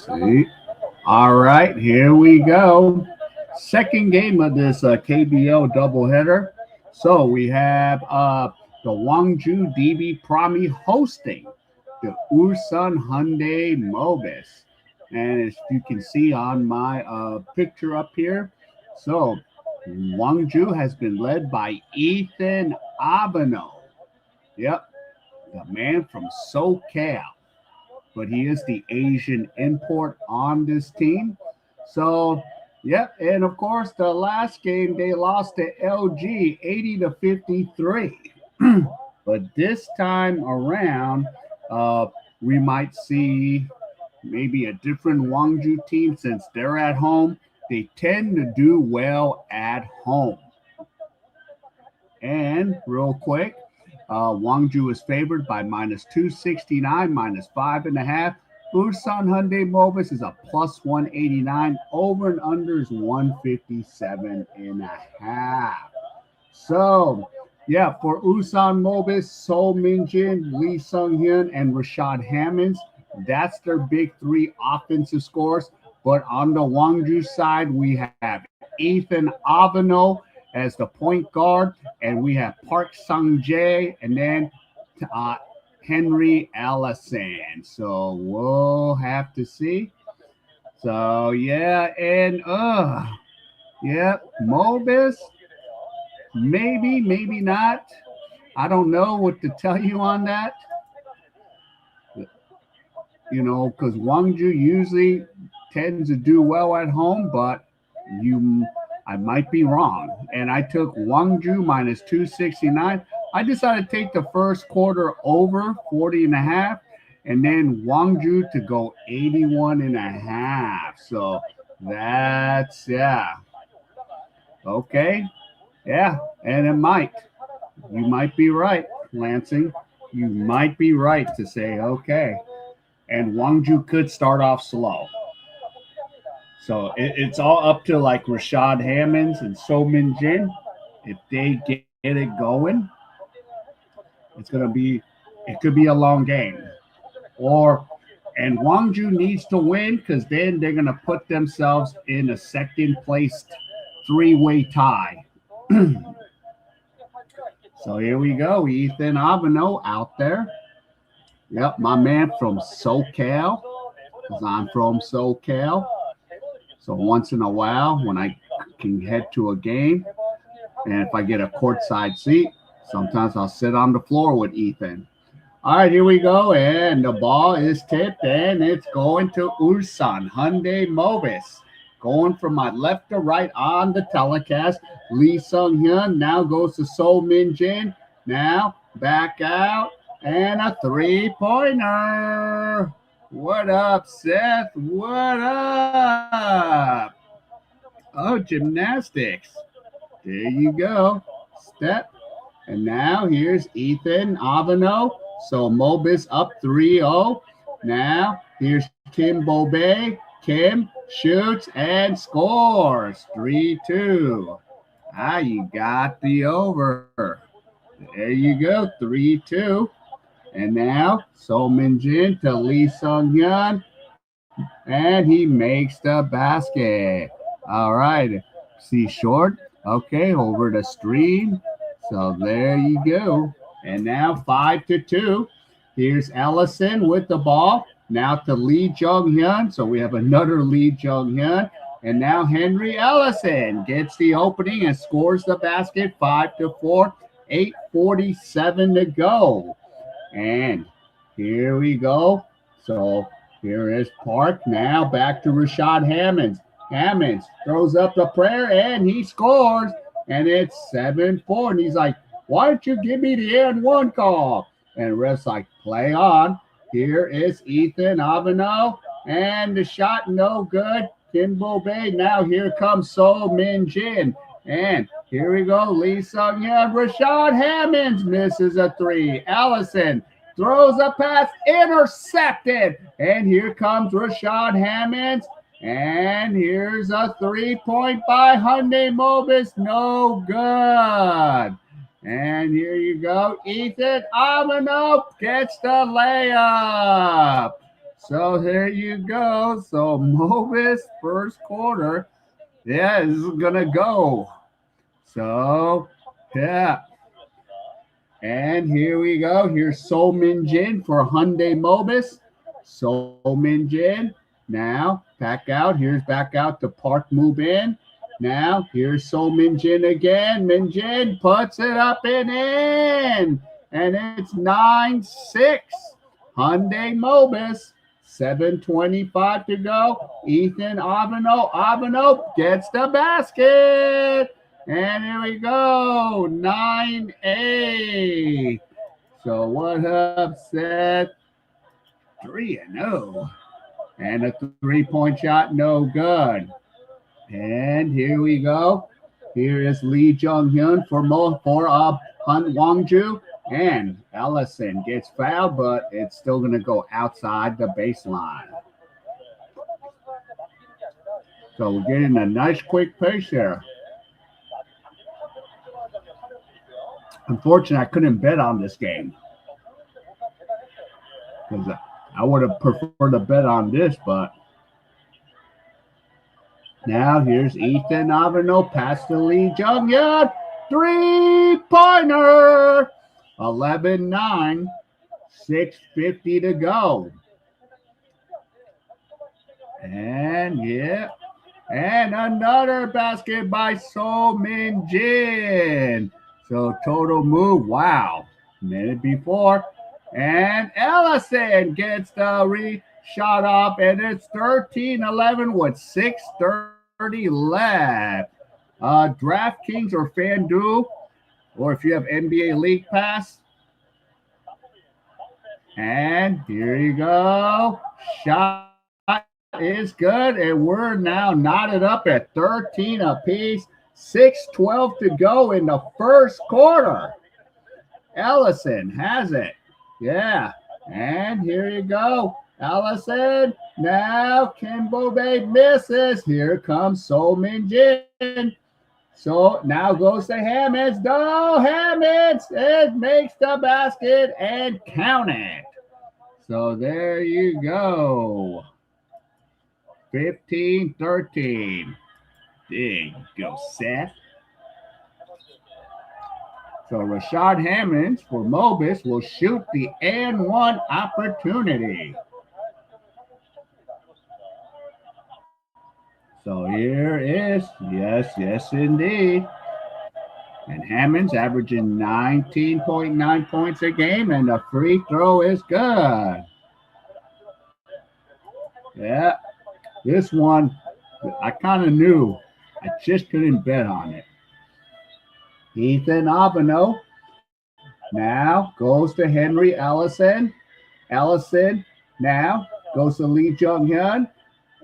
See? All right, here we go. Second game of this KBO doubleheader. So we have the Wonju DB Promy hosting the Ulsan Hyundai Mobis. And as you can see on my picture up here, so Wonju has been led by Ethan Abano. Yep, the man from SoCal, but he is the Asian import on this team. So, yep, and of course, the last game they lost to LG 80 to 53. But this time around, uh, we might see maybe a different Wangju team since they're at home. They tend to do well at home. And real quick, Wangju is favored by minus 269, minus 5.5. Ulsan Hyundai Mobis is a plus 189. Over and under is 157.5. So, yeah, for Ulsan Mobis, So Minjin, Lee Sung Hyun, and Rashad Hammonds, that's their big three offensive scores. But on the Wangju side, we have Ethan Avano as the point guard, and we have Park Sung Jae, and then uh, Henry Allison. So we'll have to see. So yeah, and yeah, Mobis, maybe not. I don't know what to tell you on that. Because Wangju usually tends to do well at home, but I might be wrong. And I took Wangju minus 269. I decided to take the first quarter over 40.5, and then Wangju to go 81.5. So that's, yeah. Okay. Yeah. And it might. You might be right, Lansing. You might be right to say, okay. And Wangju could start off slow. So it's all up to like Rashad Hammonds and So Min Jin. If they get it going, it could be a long game. And Wangju needs to win because then they're going to put themselves in a second placed three-way tie. So here we go. Ethan Avano out there. Yep, my man from SoCal, because I'm from SoCal. So once in a while, when I can head to a game, and if I get a courtside seat, sometimes I'll sit on the floor with Ethan. All right, here we go, and the ball is tipped, and it's going to Ulsan Hyundai Mobis. Going from my left to right on the telecast, Lee Sung Hyun now goes to So Min Jin. Now back out, and a three-pointer. What up, Seth? What up? Oh, gymnastics. There you go. Step. And now here's Ethan Avano. So Mobis up 3-0. Now here's Kim Bobe. Kim shoots and scores. 3-2. You got the over. There you go. 3-2. And now So Min Jin to Lee Sung Hyun. And he makes the basket. All right. See short. Okay, over the stream. So there you go. And now 5-2. Here's Ellison with the ball. Now to Lee Jung Hyun. So we have another Lee Jung Hyun. And now Henry Ellison gets the opening and scores the basket. 5-4. 8:47 to go. And here we go. So here is Park. Now back to Rashad Hammonds. Hammonds throws up the prayer and he scores. And it's 7-4. And he's like, why don't you give me the and one call? And ref's like, play on. Here is Ethan Avano. And the shot no good. Kimbo Bay. Now here comes So Min Jin. And here we go. Lee Sung Hyun. Rashad Hammonds misses a three. Allison throws a pass. Intercepted. And here comes Rashad Hammonds. And here's a 3-point by Hyundai Mobis. No good. And here you go. Ethan Avano gets the layup. So there you go. So Mobis first quarter, yeah, this is gonna go. So yeah, and here we go. Here's So Min Jin for Hyundai Mobis. So Min Jin. Now back out. Here's back out to Park move in. Now here's So Min Jin again. Min Jin puts it up and in. And it's 9-6. Hyundai Mobis. 7:25 to go. Ethan Avano gets the basket. And here we go. 9-8. So what up, Seth? 3-0. And a 3-point shot, no good. And here we go. Here is Lee Jung-hyun for Wonju. And Ellison gets fouled, but it's still going to go outside the baseline. So we're getting a nice quick pace here. Unfortunately, I couldn't bet on this game because I would have preferred to bet on this, but now here's Ethan Avano, pass to Lee Jung-hyun, 3-pointer, 11-9, 6:50 to go. And yeah, and another basket by So Min Jin. So total move, wow, minute before. And Ellison gets the shot off, and it's 13-11 with 6:30 left. DraftKings or FanDuel, or if you have NBA League Pass. And here you go. Shot is good, and we're now knotted up at 13 apiece. 6:12 to go in the first quarter. Ellison has it. Yeah. And here you go. Ellison. Now Kimbo Bay misses. Here comes So Min Jin. So now goes to Hammonds. No, Hammonds. It makes the basket and count it. So there you go. 15-13. There you go, Seth. So Rashad Hammonds for Mobis will shoot the and one opportunity. So here is, yes, indeed. And Hammonds averaging 19.9 points a game, and the free throw is good. Yeah, this one, I kind of knew. I just couldn't bet on it. Ethan Avano now goes to Henry Ellison. Ellison now goes to Lee Jung-hyun.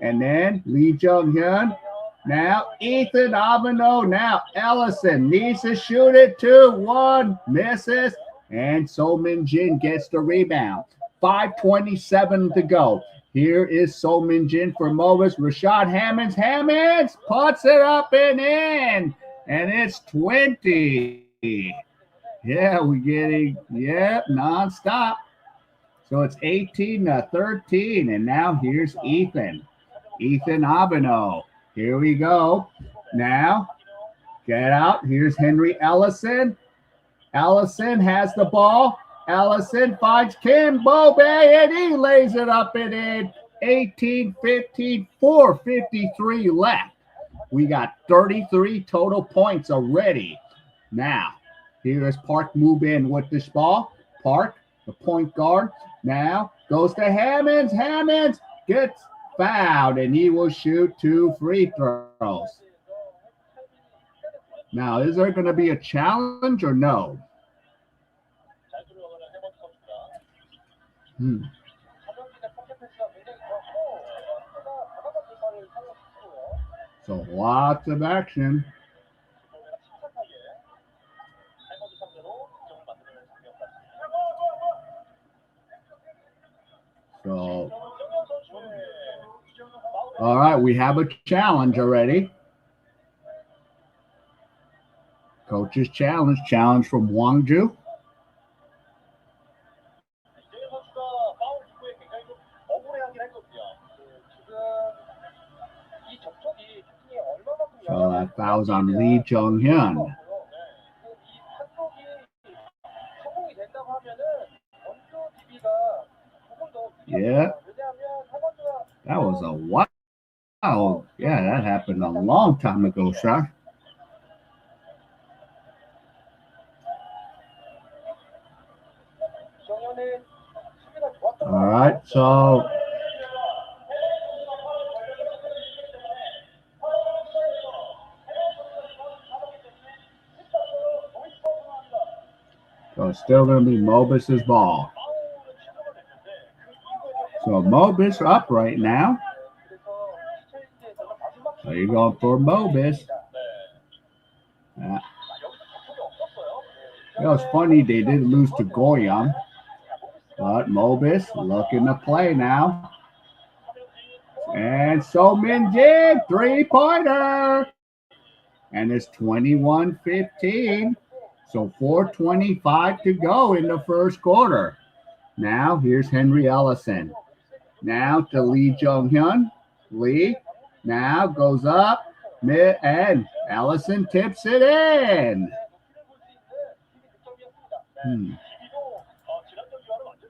And then Lee Jung-hyun. Now Ethan Avano. Now Ellison needs to shoot it. 2-1. Misses. And So Min Jin gets the rebound. 5:27 to go. Here is So Min Jin for Mobis. Rashad Hammonds. Hammonds puts it up and in. And it's 20. Yeah, we're getting, nonstop. So it's 18-13. And now here's Ethan. Ethan Avano. Here we go. Now, get out. Here's Henry Ellison. Ellison has the ball. Ellison finds Kimbo Bay, and he lays it up and in. 18-15, 4:53 left. We got 33 total points already. Now, here is Park move in with this ball. Park, the point guard, now goes to Hammonds. Hammonds gets fouled, and he will shoot 2 free throws. Now, is there going to be a challenge or no? So lots of action. So, all right, we have a challenge already. Coach's challenge from Wonju. Fouls on Lee Jong-hyun. Yeah. That was a wow. Yeah, that happened a long time ago, Shaq. All right, so it's still going to be Mobis's ball. So Mobis up right now. So you're going for Mobis. It was funny they did lose to Goyang. But Mobis looking to play now. And So Min Jin, three-pointer. And it's 21-15. So 4:25 to go in the first quarter. Now here's Henry Ellison. Now to Lee Jong-hyun. Lee now goes up. And Ellison tips it in.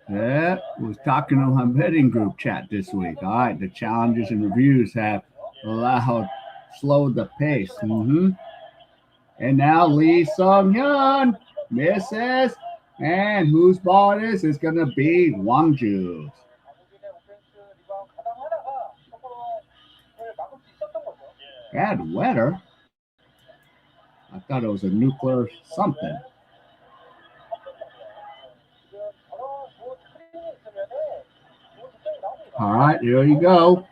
Yeah, was talking on my betting group chat this week. All right, the challenges and reviews have slowed the pace. And now Lee Sung-hyun misses. And whose ball it is? It's going to be Wonju's. Bad weather. I thought it was a nuclear something. All right, here you go.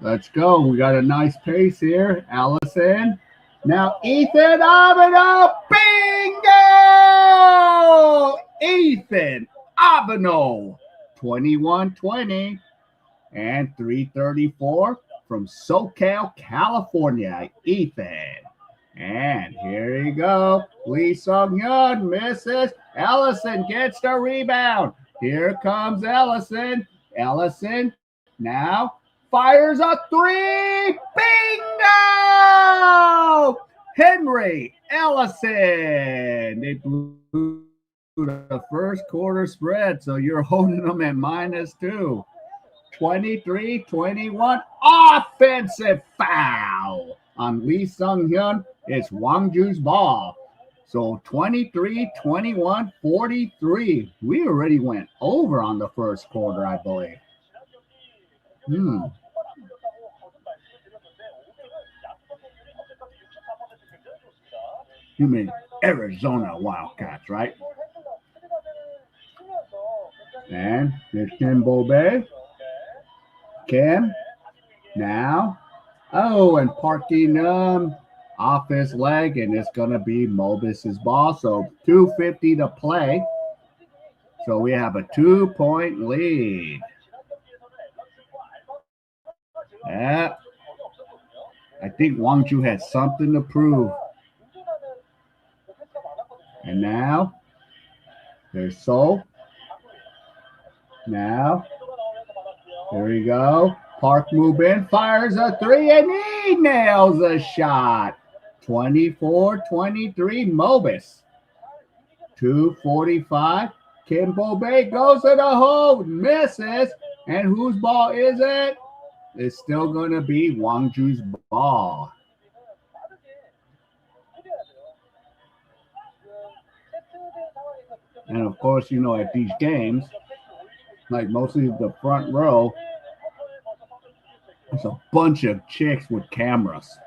Let's go. We got a nice pace here. Allison. Now Ethan Abeno. Bingo! Ethan Abeno. 21-20 and 3:34 from SoCal, California. Ethan. And here you go. Lee Sung-hyun misses. Ellison gets the rebound. Here comes Ellison. Ellison now fires a three. Bingo! Henry Ellison. They blew the first quarter spread, so you're holding them at -2. 23-21. Offensive foul on Lee Sung-hyun. It's Wonju's ball. So 23-21, 43. We already went over on the first quarter, I believe. You mean Arizona Wildcats, right? And here's Kim Bobe. Kim. Now. Oh, and parking off his leg, and it's going to be Mobis's ball. So 2:50 to play. So we have a 2-point lead. Yeah. I think Wonju has something to prove. And now, there's Seoul. Now, here we go. Park move in, fires a three, and he nails a shot. 24-23, Mobis. 2:45. Kim Bobe goes to the hole, misses. And whose ball is it? It's still going to be Wonju's ball. And of course, you know, at these games, like mostly the front row, there's a bunch of chicks with cameras.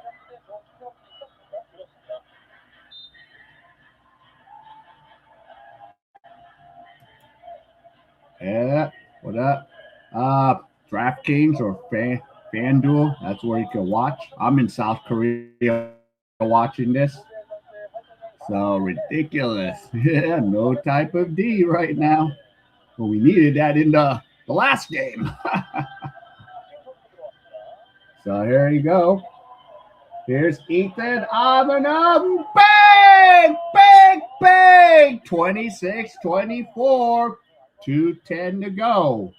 Yeah, what up? DraftKings or FanDuel, that's where you can watch. I'm in South Korea watching this. So ridiculous. Yeah, no type of D right now. Well, we needed that in the last game. So here you go. Here's Ethan Abeno. Bang! Bang! Bang! 26-24. 2:10 to go.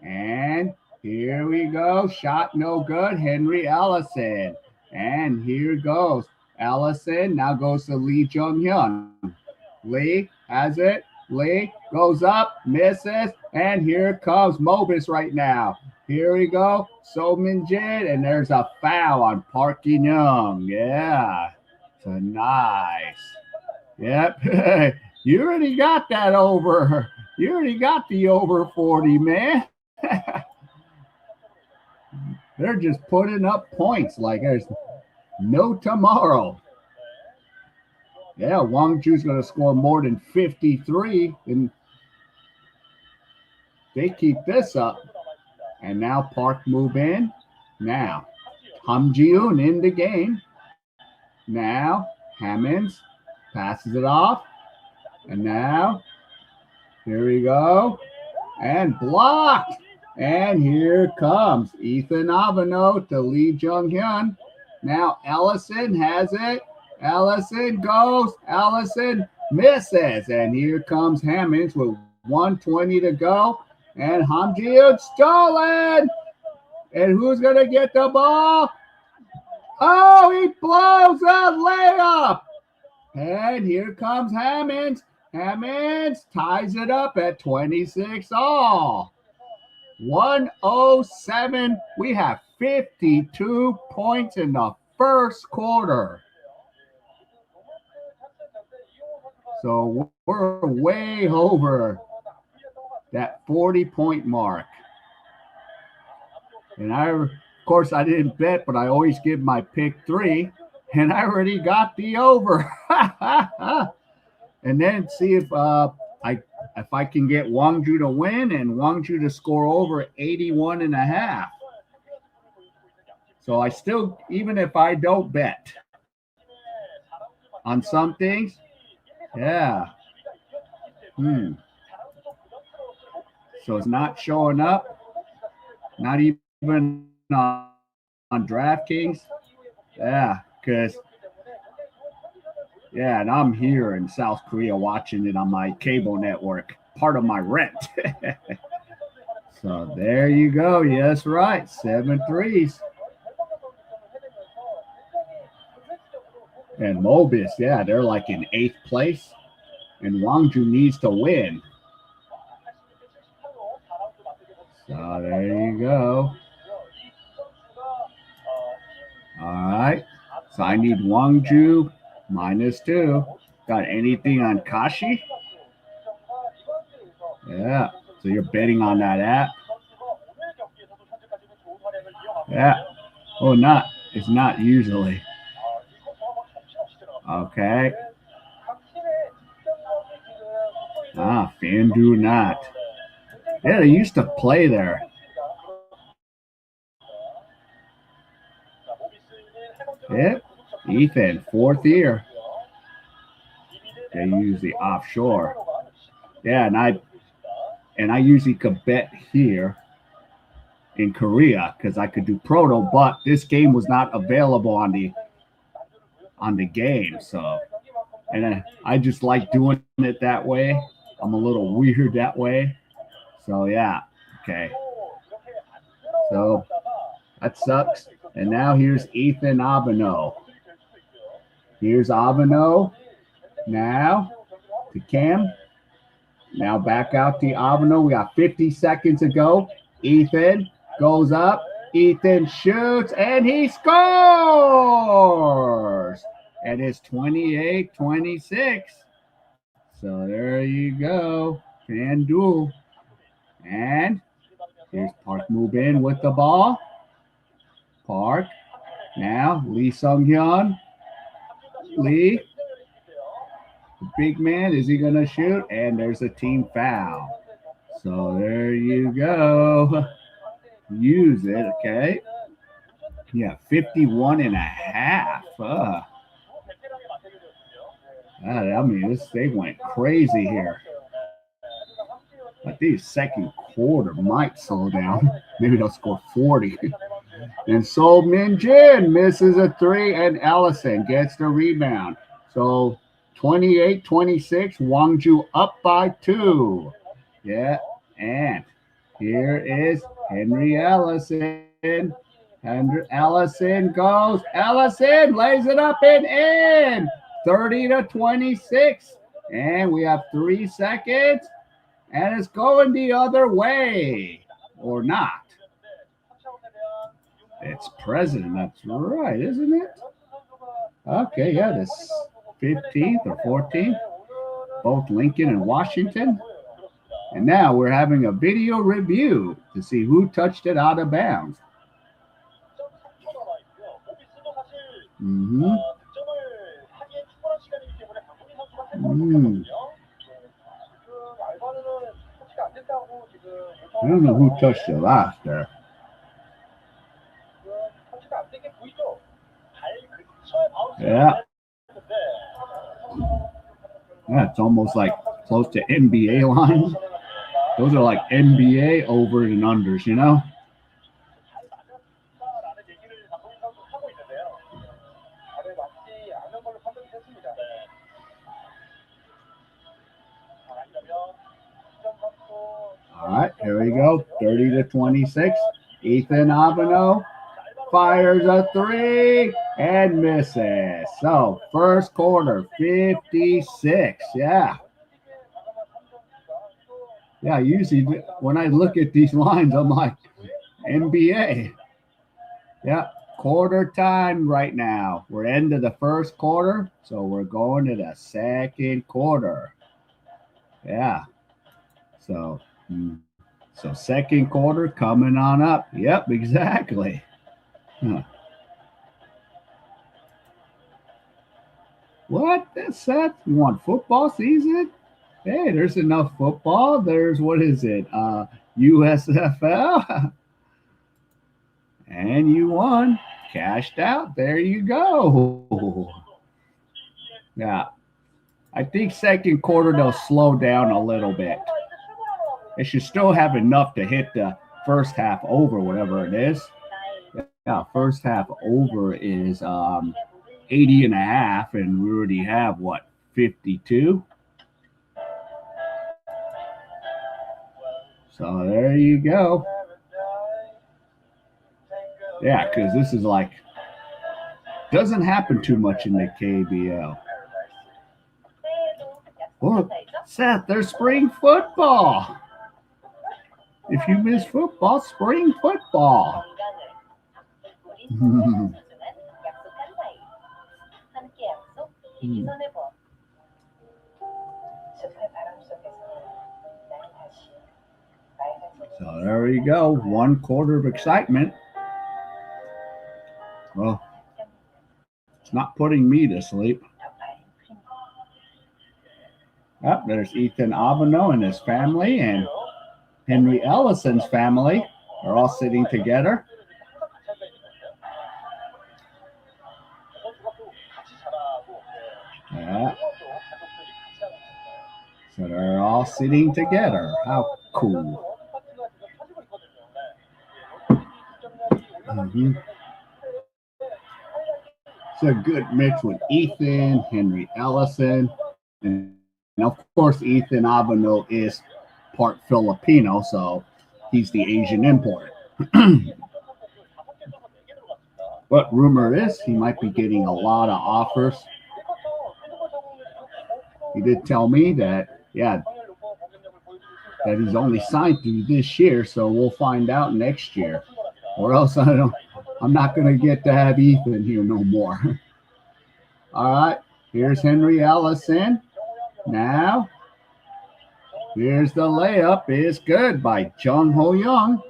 And here we go. Shot no good. Henry Ellison. And here goes. Ellison now goes to Lee Jung-hyun. Lee has it. Lee goes up, misses, and here comes Mobis right now. Here we go. So Min-jin, and there's a foul on Park In-young. Yeah. So nice. Yep. You already got that over. You already got the over 40, man. They're just putting up points like there's no tomorrow. Yeah, Wonju's going to score more than 53, and they keep this up. And now Park move in. Now, Ham Ji-eun in the game. Now, Hammonds passes it off. And now, here we go. And blocked. And here comes Ethan Avano to Lee Jung-hyun. Now, Ellison has it. Ellison goes. Ellison misses. And here comes Hammonds with 1:20 to go. And Ham Ji-eun stolen. And who's going to get the ball? Oh, he blows a layup. And here comes Hammonds. Hammonds ties it up at 26 all. 107. We have 52 points in the first quarter. So we're way over that 40-point mark. And of course, I didn't bet, but I always give my pick 3. And I already got the over. And then see if I can get Wonju to win and Wonju to score over 81.5. So I still, even if I don't bet on some things, yeah. So it's not showing up, not even on DraftKings. Yeah, because yeah, and I'm here in South Korea watching it on my cable network, part of my rent. So there you go. Yes, right. 7 threes. And Mobis, yeah, they're like in 8th place. And Wonju needs to win. So there you go. All right. So I need Wonju -2. Got anything on Kashi? Yeah. So you're betting on that app? Yeah. Oh, not. It's not usually. Okay. FanDuel not. Yeah, they used to play there. Yeah. Ethan, 4th year. They use the offshore. Yeah, and I usually could bet here in Korea because I could do proto, but this game was not available on the game. So, and I just like doing it that way. I'm a little weird that way. So yeah, okay. So that sucks. And now here's Ethan Avano. Here's Avano. Now to Cam. Now back out to Avano. We got 50 seconds to go. Ethan goes up. Ethan shoots and he scores. And it's 28-26. So there you go. FanDuel. And here's Park move in with the ball. Park. Now Lee Sung-hyun. Lee. The big man. Is he going to shoot? And there's a team foul. So there you go. Use it. Okay. Yeah, 51.5. I mean, they went crazy here. I think second quarter might slow down. Maybe they'll score 40. And So Min-jin misses a 3, and Ellison gets the rebound. So 28-26, Wonju up by 2. Yeah, and here is Henry Ellison. And Ellison goes. Ellison lays it up and in. 30-26. And we have 3 seconds. And it's going the other way. Or not. It's President. That's right, isn't it? Okay, yeah, this 15th or 14th. Both Lincoln and Washington. And now we're having a video review to see who touched it out of bounds. I don't know who touched it last there. Yeah. Yeah, it's almost like close to NBA lines. Those are like NBA overs and unders, you know? All right, here we go. 30-26. Ethan Abano fires a 3 and misses. So first quarter, 56. Yeah. Yeah, usually when I look at these lines, I'm like, NBA. Yeah, quarter time right now. We're into the first quarter, so we're going to the second quarter. Yeah. So second quarter coming on up. Yep, exactly. Huh. What? That's that? You want football season? Hey, there's enough football. There's, what is it? USFL. And you won. Cashed out. There you go. Yeah. I think second quarter they'll slow down a little bit. They should still have enough to hit the first half over, whatever it is. Yeah, first half over is 80 and a half, and we already have, what, 52? So there you go. Yeah, because this is like, doesn't happen too much in the KBL. Look, Seth, there's spring football. If you miss football, spring football. So there we go. 1 quarter of excitement. Well, it's not putting me to sleep. Oh, there's Ethan Abano and his family, and Henry Ellison's family are all sitting together. Yeah. So they're all sitting together. How cool. It's a good mix with Ethan, Henry Ellison, and of course Ethan Abano is part Filipino, so he's the Asian import. But rumor is he might be getting a lot of offers. He did tell me that, yeah, that he's only signed through this year, so we'll find out next year. Or else I'm not going to get to have Ethan here no more. All right, here's Henry Ellison. Now, here's the layup. It's good by Jung Ho Young.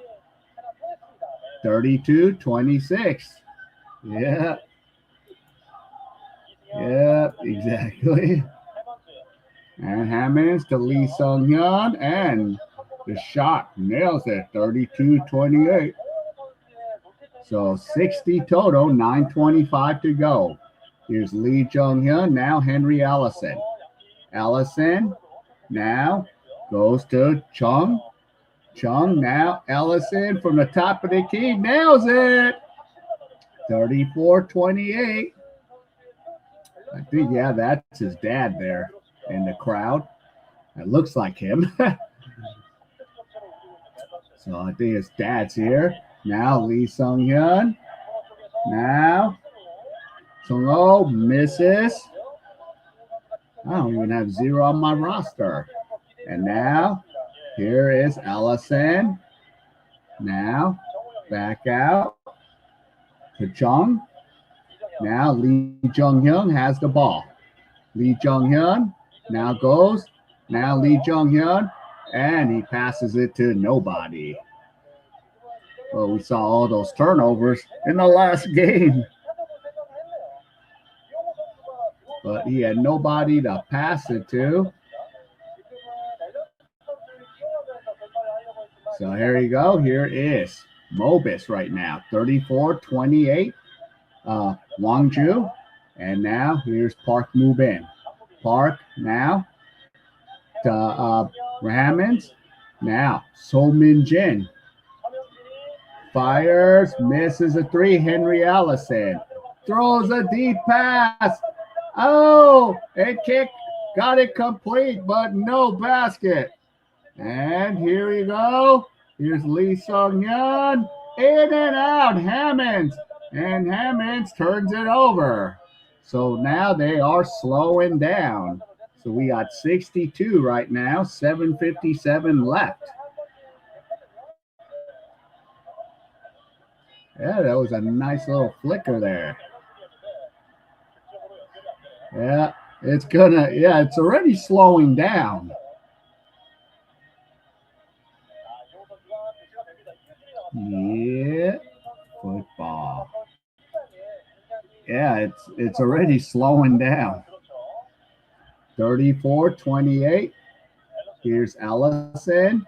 32-26. Yeah. Yeah, exactly. And Hammonds to Lee Sung-hyun, and the shot nails it, 32-28. So 60 total, 9:25 to go. Here's Lee Jung-hyun, now Henry Ellison. Ellison now goes to Chung. Chung now Ellison from the top of the key, nails it. 34-28. I think, yeah, that's his dad there in the crowd. It looks like him. So I think his dad's here. Now Lee Sung-hyun. Now, Solo misses. I don't even have 0 on my roster. And now, here is Ellison. Now, back out to Chung. Now, Lee Jung-hyun has the ball. Lee Jung-hyun now goes. Now, Lee Jung-hyun. And he passes it to nobody. Well, we saw all those turnovers in the last game. But he had nobody to pass it to. So here you go. Here is Mobis right now. 34-28. Wonju. And now here's Park Mubin. Park now to Ramans. Now So Min Jin. Fires. Misses a 3. Henry Allison. Throws a deep pass. Oh, and kick. Got it complete, but no basket. And here we go. Here's Lee Sung-hyun. In and out. Hammonds. And Hammonds turns it over. So now they are slowing down. So we got 62 right now. 7:57 left. Yeah, that was a nice little flicker there. Yeah, it's already slowing down. Yeah, football. Yeah, it's already slowing down. 34-28. Here's Ellison.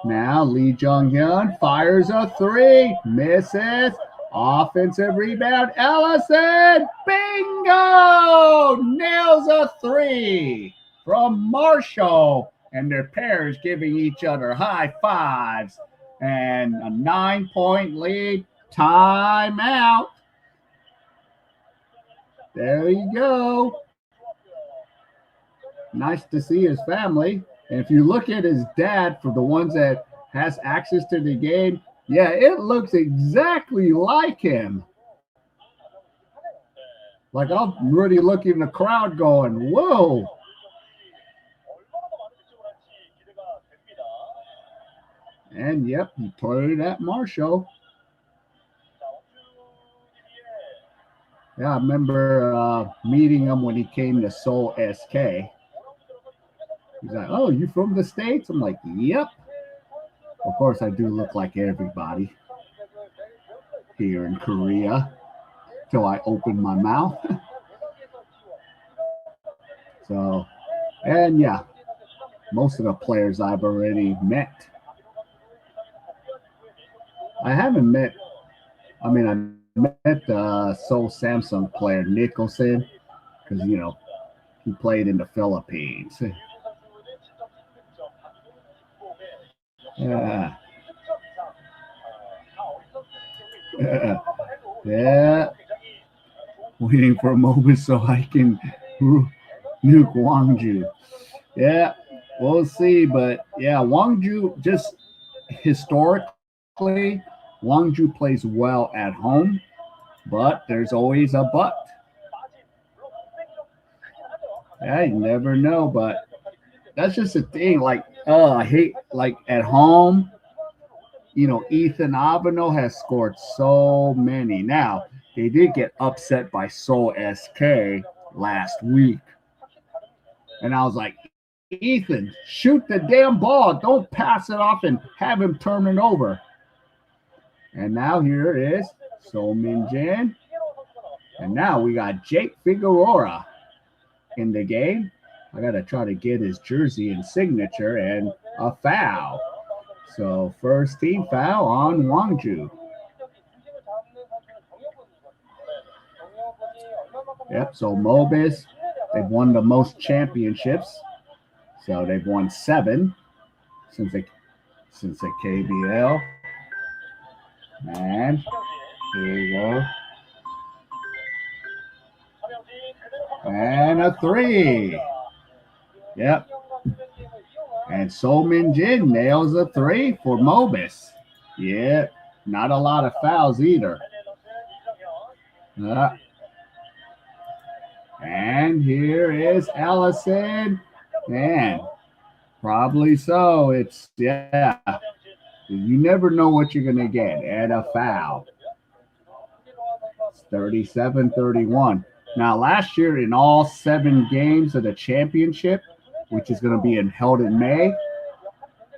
Now Lee Jung-hyun fires a 3. Misses. Offensive rebound. Ellison. Bingo! Nails a 3 from Marshall. And their pairs giving each other high fives. And a 9-point lead. Timeout. There you go. Nice to see his family. And if you look at his dad, for the ones that has access to the game, yeah, it looks exactly like him. Like I'm really looking in the crowd going, whoa. And yep, he played at Marshall. Yeah, I remember meeting him when he came to Seoul SK. He's like, oh, you from the States? I'm like, yep. Of course, I do look like everybody here in Korea till I open my mouth. So, and yeah, most of the players I've already met. I haven't met, I met the Seoul Samsung player, Nicholson, because, you know, he played in the Philippines. Yeah. Yeah. Waiting for Mobis so I can nuke Wonju. Yeah, we'll see. But yeah, Wonju, just historically, Wonju plays well at home, but there's always a but. Yeah, you never know, but that's just the thing. Like, I hate, like, at home, you know, Ethan Abano has scored so many. Now, they did get upset by Seoul SK last week. And I was like, Ethan, shoot the damn ball. Don't pass it off and have him turn it over. And now here is So Min Jin. And now we got Jake Figueroa in the game. I got to try to get his jersey and signature, and a foul. So first team foul on Wonju. Yep, so Mobis, they've won the most championships. So they've won 7 since the KBL. And here we go. And a 3. Yep. And So Min Jin nails a 3 for Mobis. Yeah, not a lot of fouls either. And here is Allison. Man, probably so. Yeah. You never know what you're going to get. And a foul. It's 37-31. Now, last year in all 7 games of the championship, which is going to be held in May,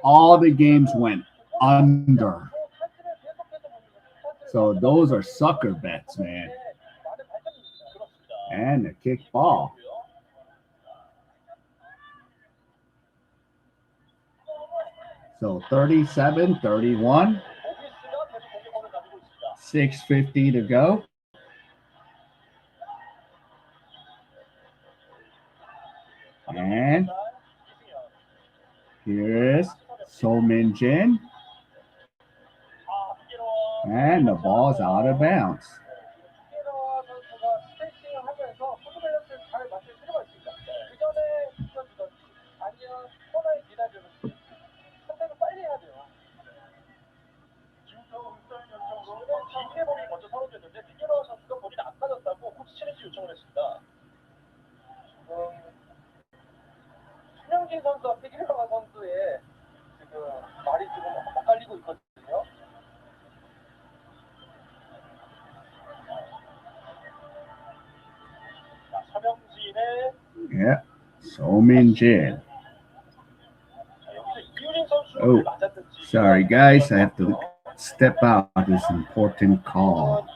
all the games went under. So those are sucker bets, man. And a kick ball. So 37-31. 6:50 to go. And here's So Min Jin. And the ball's out of bounds. Yeah, So Min Jin. Oh, sorry guys, I have to step out this important call.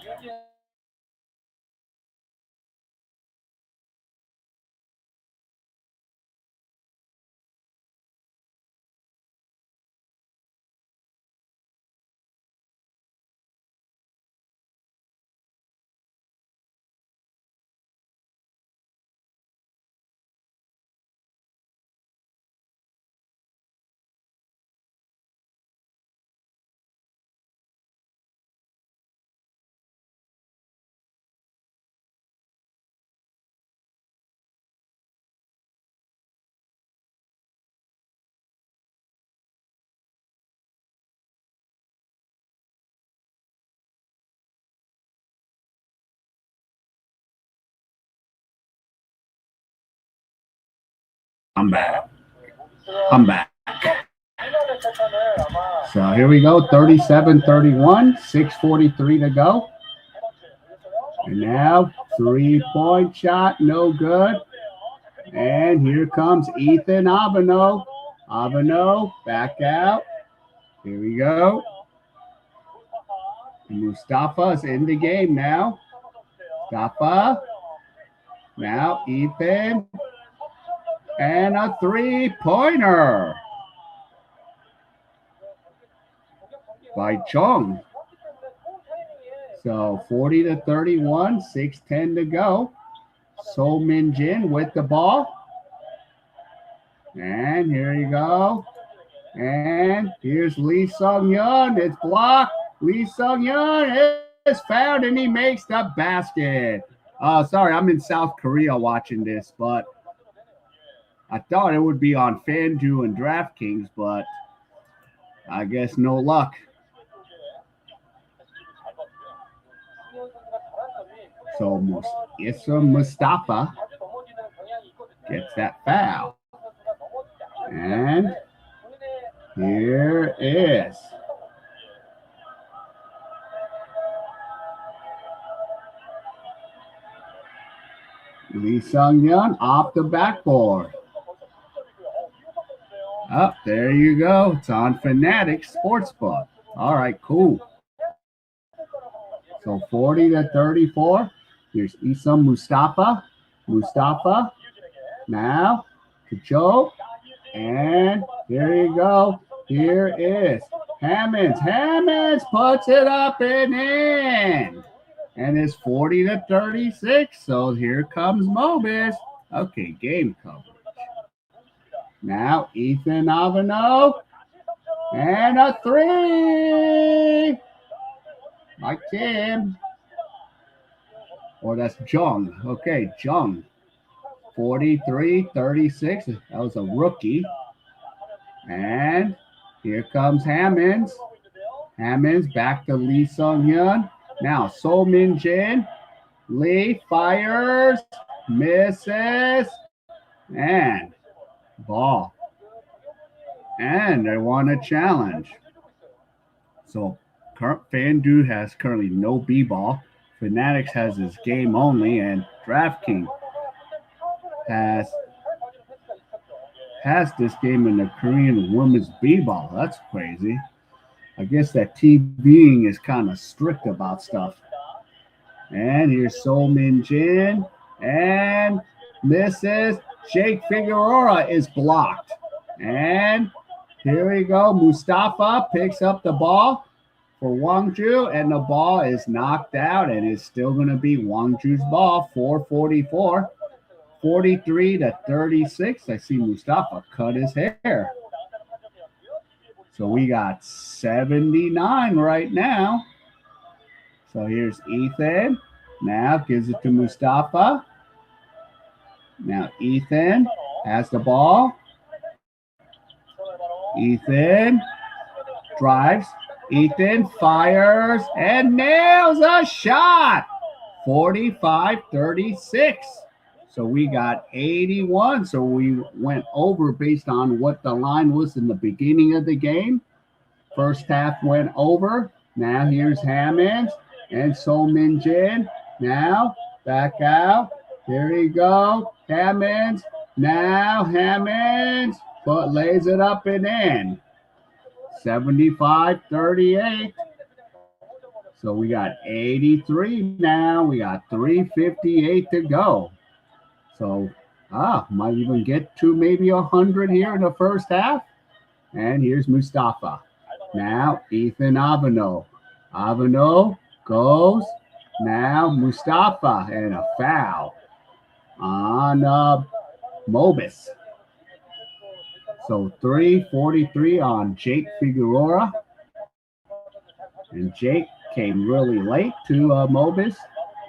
I'm back. I'm back. So here we go, 37-31, 6:43 to go. And now 3-point shot, no good. And here comes Ethan Abano. Abano, back out. Here we go. Mustafa's in the game now. Mustafa. Now Ethan. And a 3-pointer by Chong. So 40-31, 6:10 to go. So Min Jin with the ball. And here you go. And here's Lee Sung Yeon. It's blocked. Lee Sung Yeon is fouled and he makes the basket. Sorry, I'm in South Korea watching this, but I thought it would be on FanDuel and DraftKings, but I guess no luck. So Issa Mustafa gets that foul. And here is Lee Sung Yeon off the backboard. Oh, there you go. It's on Fanatics Sportsbook. All right, cool. So 40-34. Here's Issa Mustafa. Mustafa. Now to Joe. And here you go. Here is Hammonds. Hammonds puts it up and in. And it's 40-36. So here comes Mobis. Okay, game coverage. Now Ethan Avano. And a 3 by Kim. Or that's Jung. Okay, Jung. 43-36. That was a rookie. And here comes Hammonds. Hammonds back to Lee Sung Hyun. Now So Min Jin. Lee fires, misses, and ball. And they won a challenge. So FanDuel has currently no B-ball. Fanatics has his game only, and DraftKings has this game in the Korean women's B-ball. That's crazy. I guess that TVing is kind of strict about stuff. And here's Sol Min Jin, and misses. Jake Figueroa is blocked. And here we go. Mustafa picks up the ball for Wonju, and the ball is knocked out, and it's still going to be Wonju's ball. 4:44, 43-36. I see Mustafa cut his hair. So we got 79 right now. So here's Ethan. Now gives it to Mustafa. Now Ethan has the ball. Ethan drives. Ethan fires and nails a shot. 45-36. So we got 81. So we went over based on what the line was in the beginning of the game. First half went over. Now here's Hammonds and Sol Min Jin. Now back out. Here we go. Hammonds. Now Hammonds. But lays it up and in. 75-38. So we got 83 now. We got 3:58 to go. So might even get to maybe 100 here in the first half. And here's Mustafa. Now Ethan Avano. Avano goes. Now Mustafa, and a foul on Mobis. So 3:43 on Jake Figueroa. And Jake came really late to Mobis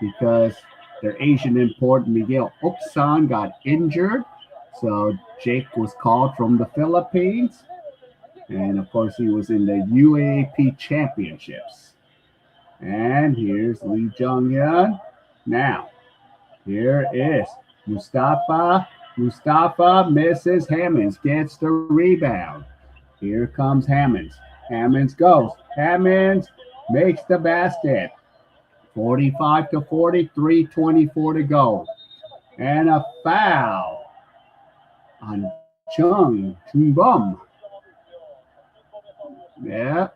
because their Asian import Miguel Ulsan got injured. So Jake was called from the Philippines. And of course, he was in the UAAP championships. And here's Lee Jong-hyun. Now, here is Mustafa. Mustafa misses. Hammonds gets the rebound. Here comes Hammonds. Hammonds goes. Hammonds makes the basket. 45-40, 3:24 to go. And a foul on Chung Bum. Yeah.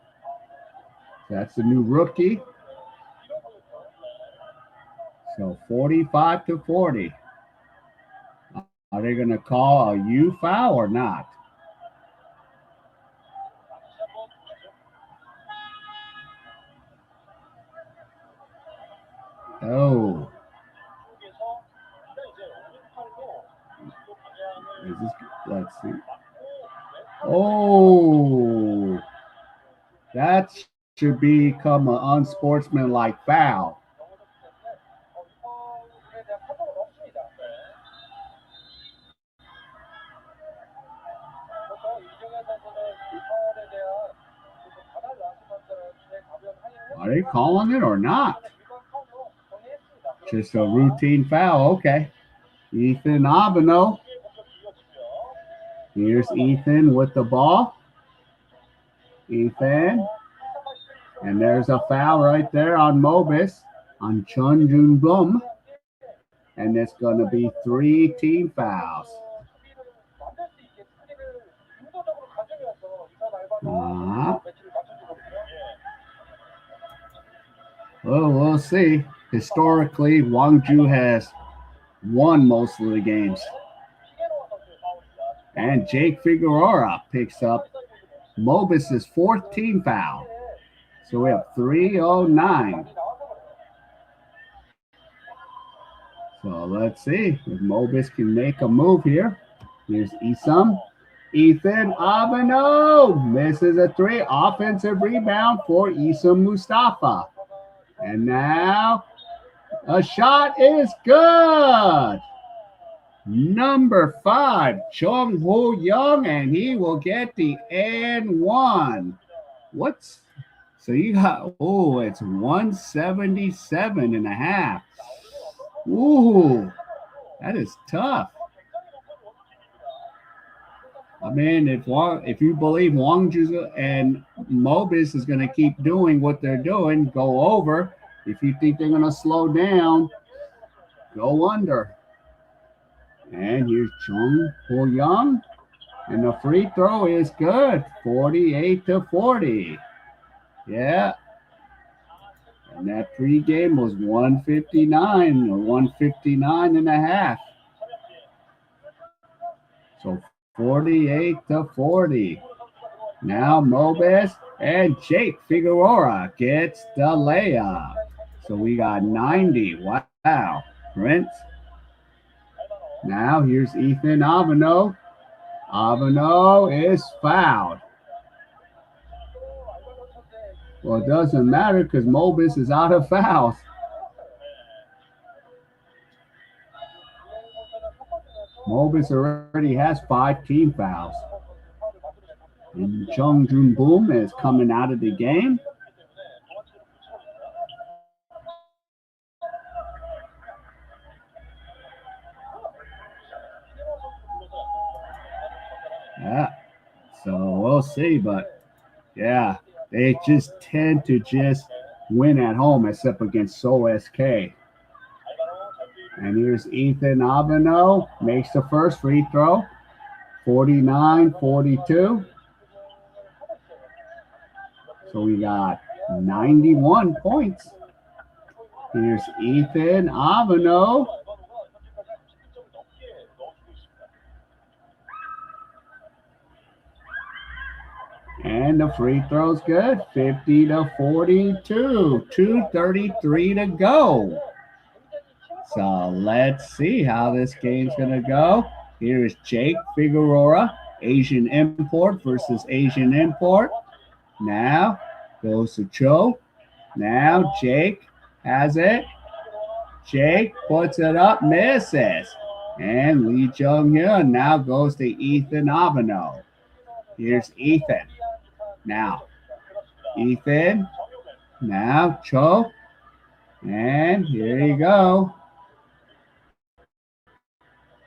That's the new rookie. So 45-40. Are they going to call a U foul or not? Oh. Let's see. Oh. That should become an unsportsmanlike foul. Are they calling it or not? Just a routine foul. Okay. Ethan Abano. Here's Ethan with the ball. Ethan. And there's a foul right there on Mobis, on Chun Jun Bum. And it's going to be 3 team fouls. Well, we'll see. Historically, Wonju has won most of the games. And Jake Figueroa picks up Mobis' 4th team foul. So we have 3:09. So let's see if Mobis can make a move here. Here's Isam. Ethan Abano misses a 3. Offensive rebound for Isam Mustafa. And now a shot is good. Number 5, Chung Ho Young, and he will get the N1. So you got, it's 177.5. Ooh, that is tough. I mean, if you believe Wonju and Mobis is going to keep doing what they're doing, go over. If you think they're going to slow down, go under. And here's Chung Ho Young. And the free throw is good. 48-40. Yeah. And that pregame was 159 or 159 and a half. So 48-40. Now Mobis and Jake Figueroa gets the layup. So we got 90. Wow. Prince. Now here's Ethan Avano. Avano is fouled. Well, it doesn't matter because Mobis is out of fouls. Mobis already has 5 team fouls. And Chung Jun Boom is coming out of the game. Yeah, so we'll see, but yeah, they just tend to just win at home except against Seoul SK. And here's Ethan Abano, makes the first free throw, 49-42. So we got 91 points. Here's Ethan Abano. And the free throw's good, 50-42, 2:33 to go. So let's see how this game's going to go. Here is Jake Figueroa, Asian import versus Asian import. Now goes to Cho. Now Jake has it. Jake puts it up, misses. And Lee Jung-hyun now goes to Ethan Abano. Here's Ethan. Now, Ethan. Now, Cho. And here you go.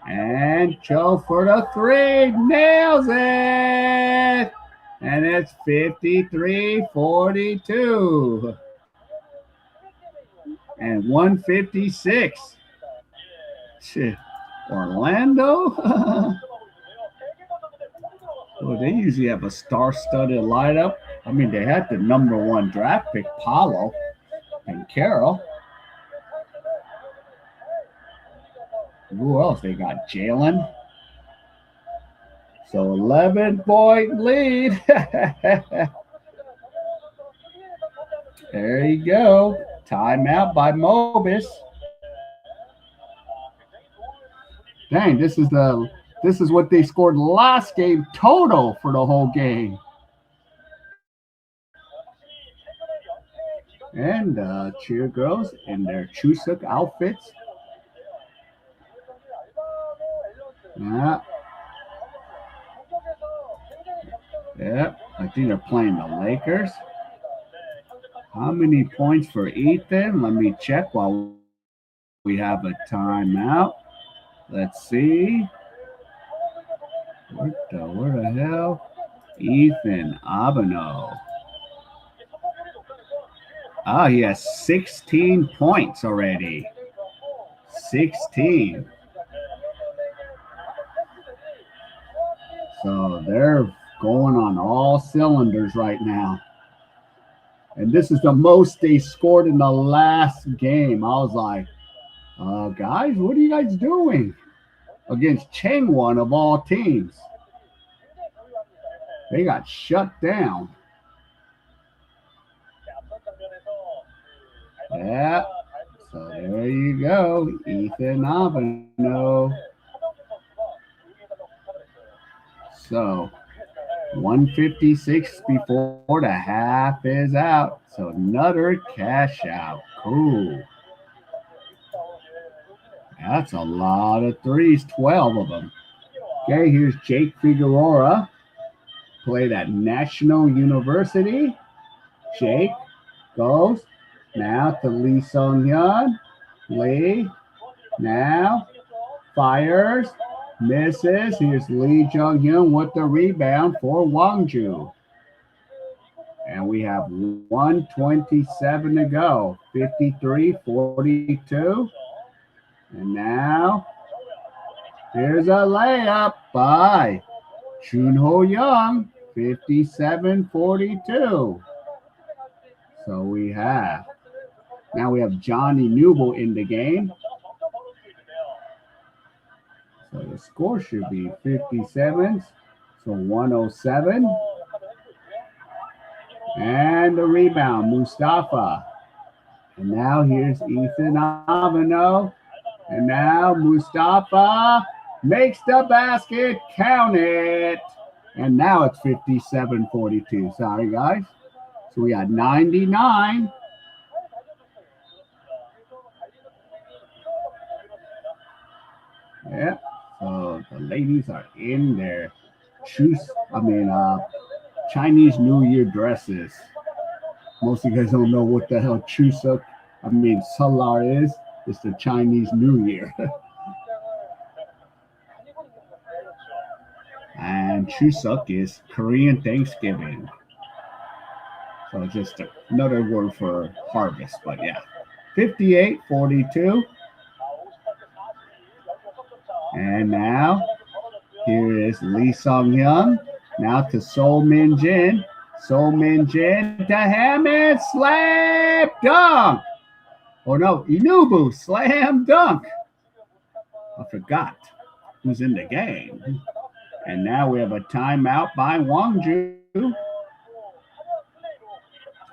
And Cho for the 3. Nails it. And it's 53-42. And 156. Shit. Orlando? Well, they usually have a star-studded lineup. I mean, they had the number 1 draft pick, Paulo and Carroll. Who else? They got Jalen. So 11-point lead. There you go. Timeout by Mobis. Dang, this is what they scored last game total for the whole game. And cheer girls in their Chuseok outfits. Yeah. Yeah, I think they're playing the Lakers. How many points for Ethan? Let me check while we have a timeout. Let's see. Where the hell? Ethan Abano. Ah, he has 16 points already. 16. So they're going on all cylinders right now. And this is the most they scored in the last game. I was like, guys, what are you guys doing? Against Changwon of all teams. They got shut down. Yeah. So there you go. Ethan Abano. So 156 before the half is out. So another cash out. Cool. That's a lot of threes, 12 of them. Okay, here's Jake Figueroa. Played at National University. Jake goes now to Lee Sung-hyun. Lee Now, fires, misses. Here's Lee Jung-hyun with the rebound for Wonju. And we have 1:27 to go. 53-42. And now, here's a layup by Chunho Young. 57-42. So now we have Johnny Newble in the game. So the score should be 57. So 107. And the rebound, Mustafa. And now here's Ethan Avano. And now Mustafa makes the basket, count it. And now it's 57-42. Sorry, guys. So we got 99. Yeah. So the ladies are in their Chinese New Year dresses. Most of you guys don't know what the hell Salar is. It's the Chinese New Year. And Chuseok is Korean Thanksgiving. So it's just another word for harvest, but yeah. 58-42. And now, here is Lee Sung-hyun. Now to Sol Min-jin. Sol Min-jin to Hammond. Slam dunk. Oh no, Inubu. Slam dunk. I forgot who's in the game. And now we have a timeout by Wonju. So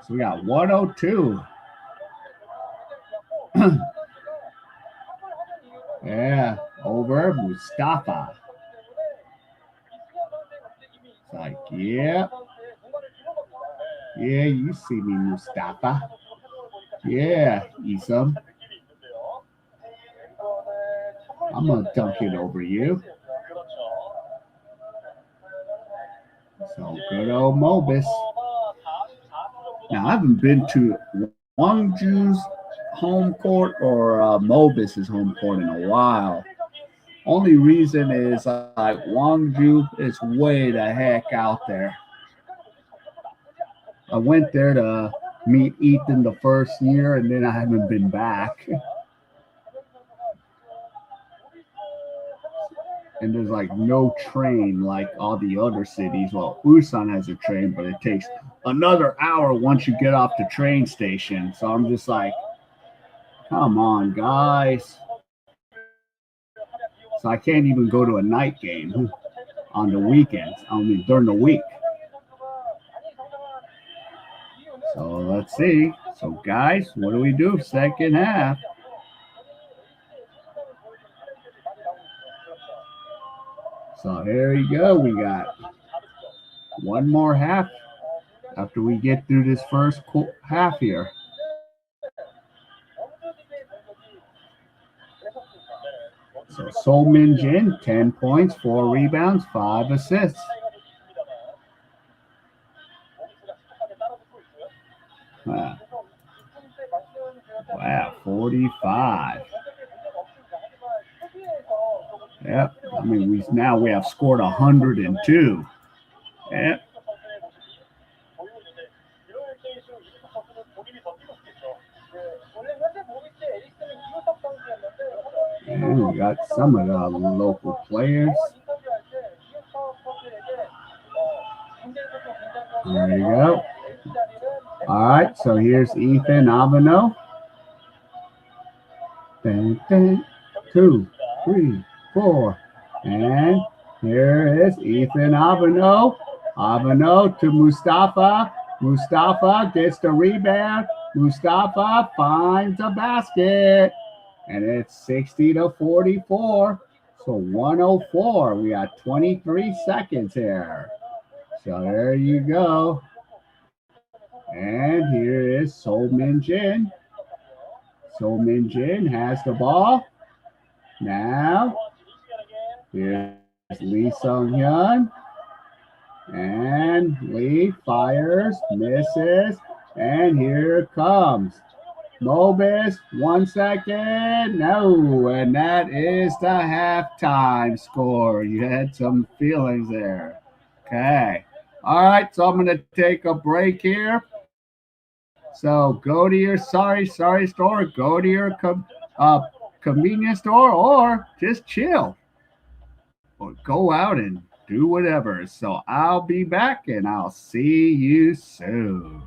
we got 102. Yeah, over Mustafa. It's like, yeah. Yeah, you see me, Mustafa. Yeah, Isam. I'm going to dunk it over you. So good old Mobis. Now, I haven't been to Wonju's home court or Mobis' home court in a while. Only reason is like Wonju is way the heck out there. I went there to meet Ethan the first year, and then I haven't been back. And there's like no train like all the other cities. Well, Ulsan has a train, but it takes another hour once you get off the train station. So I'm just like, come on, guys. So I can't even go to a night game on the weekends. During the week. So let's see. So guys, what do we do second half? So here we go. We got one more half after we get through this first half here. So Sol Min-jin, 10 points, 4 rebounds, 5 assists. Wow, 45. Yep. We have scored 102. Yep. And we got some of the local players. There you go. All right, so here's Ethan Avano. 2, 3, 4. And here is Ethan Avano. Avano to Mustafa. Mustafa gets the rebound. Mustafa finds a basket. And it's 60-44. So 104. We got 23 seconds here. So there you go. And here is Sol Min-jin. Sol Min-jin has the ball. Now, here's Lee Sung-hyun. And Lee fires, misses, and here it comes. Mobis, 1 second. No, and that is the halftime score. You had some feelings there. Okay. All right, so I'm going to take a break here. So go to your sorry store, go to your convenience store, or just chill or go out and do whatever. So I'll be back and I'll see you soon.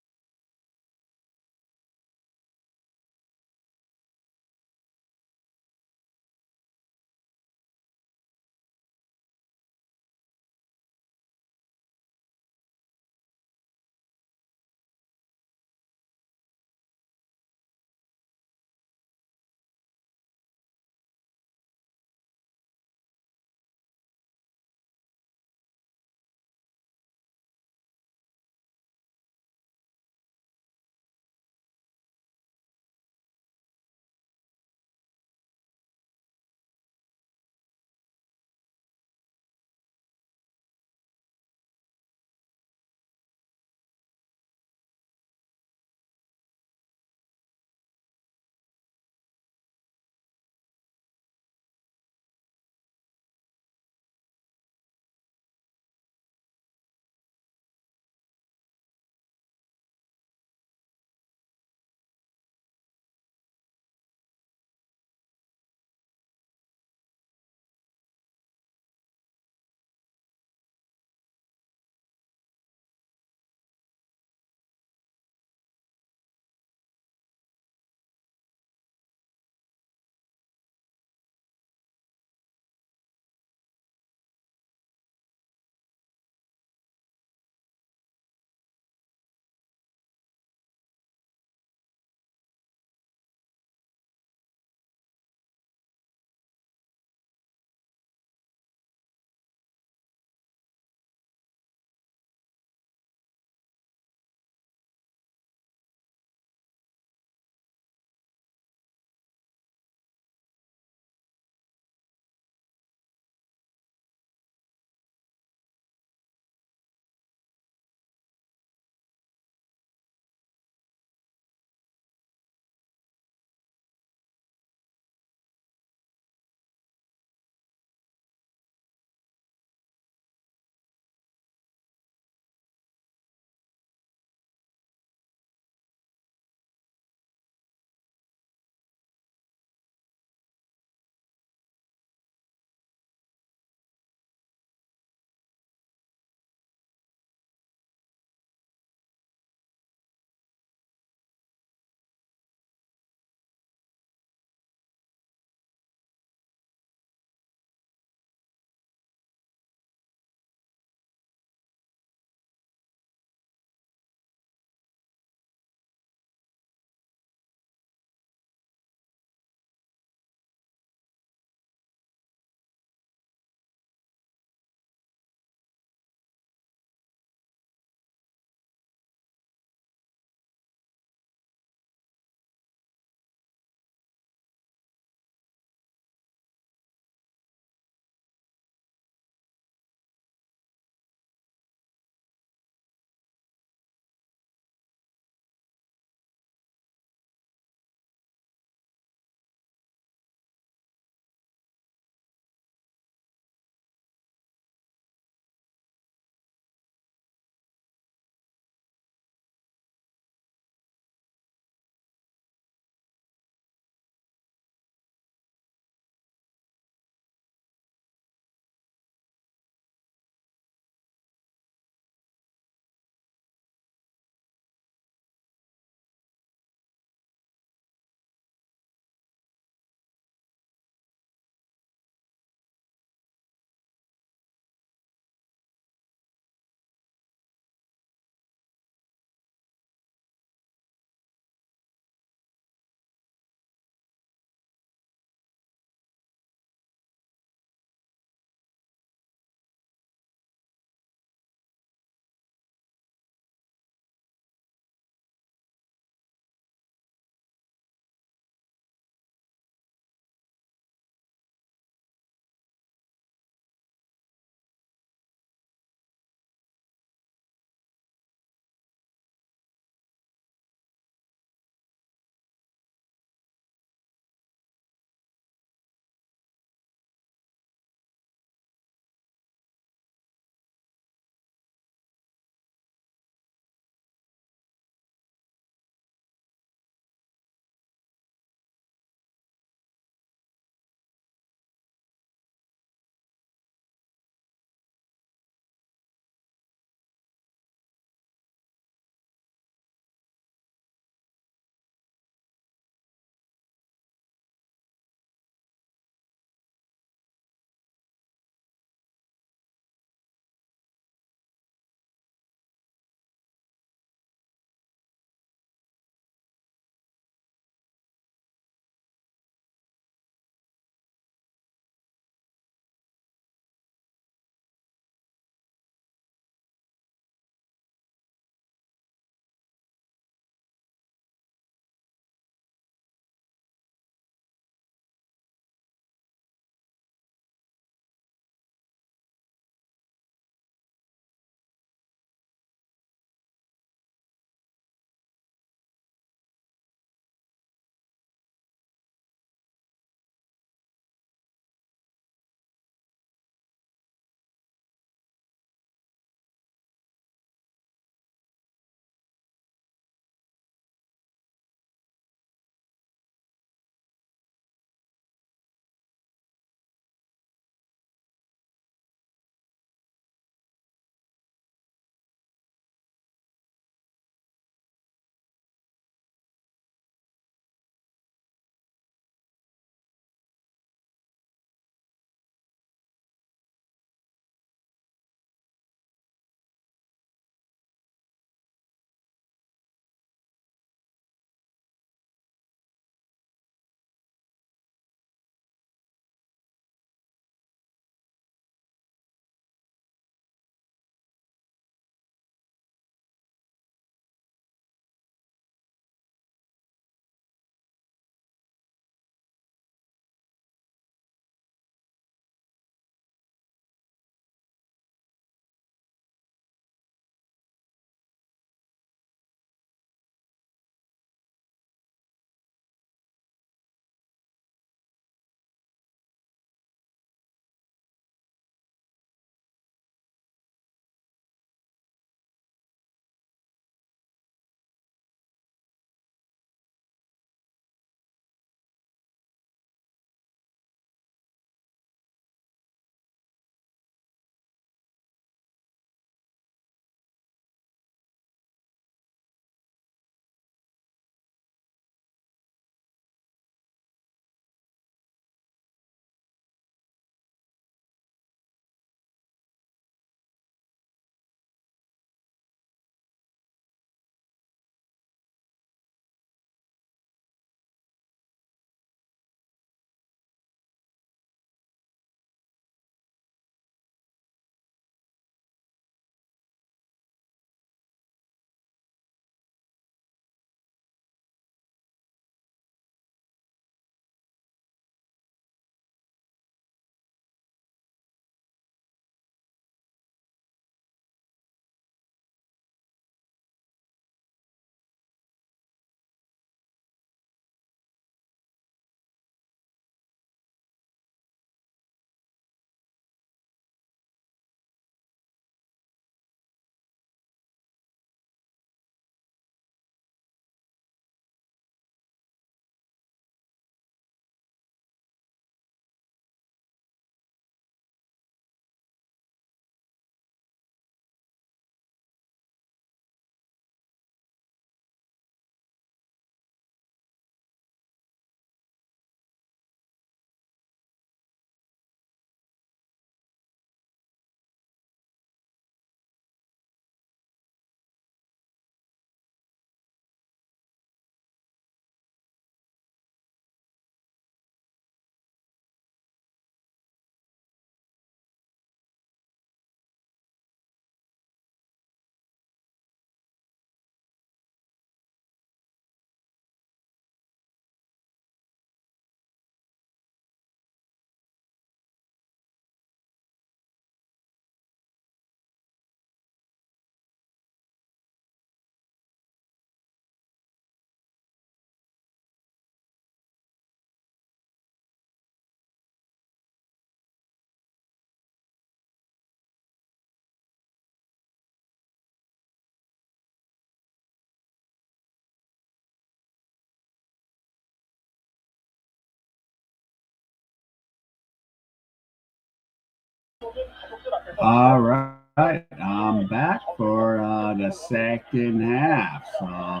All right, I'm back for the second half. So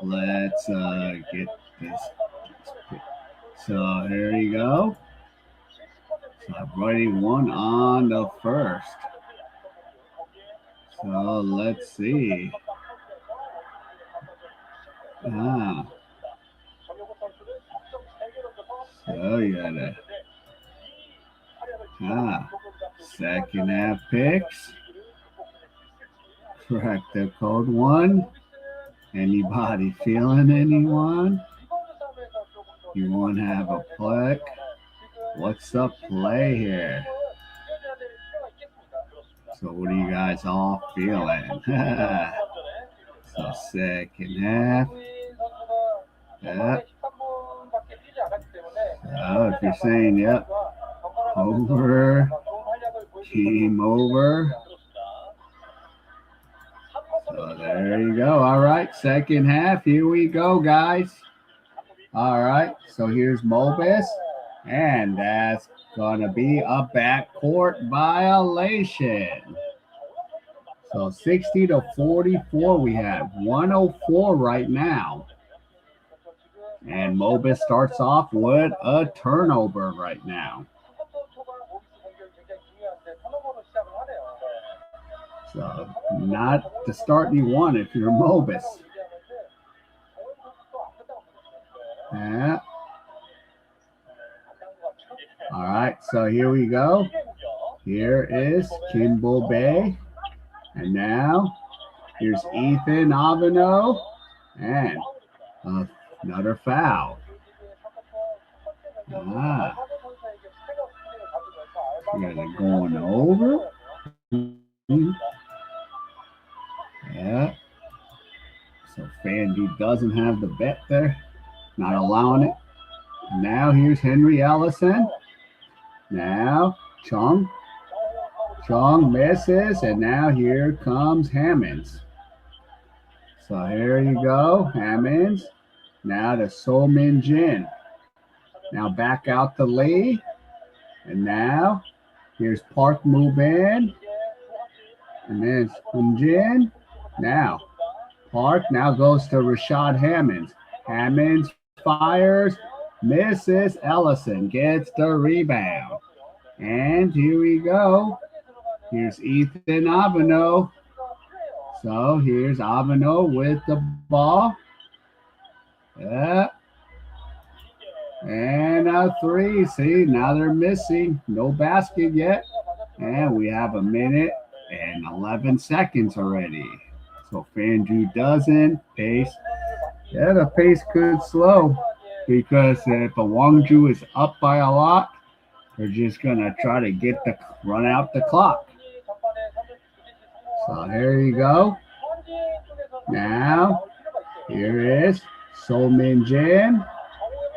let's get this. So here you go. So I've already won on the first. So let's see. Ah, so you gotta second half picks. Crack the code one. Anybody feeling anyone? You want to have a play? What's the play here? So what are you guys all feeling? So second half. Yep. So if you're saying yep, over, team over. So there you go. All right, second half. Here we go, guys. All right, so here's Mobis, and that's going to be a backcourt violation. So 60 to 44 we have. 104 right now. And Mobis starts off with a turnover right now. So not the start you want if you're Mobis. Yeah. All right, so here we go. Here is Kimball Bay. And now here's Ethan Aveno. And another foul. Ah. You guys are going over. Yeah. So FanDuel doesn't have the bet there. Not allowing it. Now here's Henry Ellison. Now Chung misses, and now here comes Hammonds. So here you go, Hammonds. Now to So Min Jin. Now back out to Lee. And now here's Park move in. And then Min Jin. Now Park now goes to Rashad Hammonds. Hammonds fires, misses. Ellison gets the rebound. And here we go. Here's Ethan Aveno. So here's Aveno with the ball. Yeah. And a three. See, now they're missing. No basket yet. And we have a minute and 11 seconds already. So FanDuel doesn't. Pace. Yeah, the pace could slow. Because if a Wonju is up by a lot, they're just going to try to run out the clock. So here you go. Now, here is So Min Jin.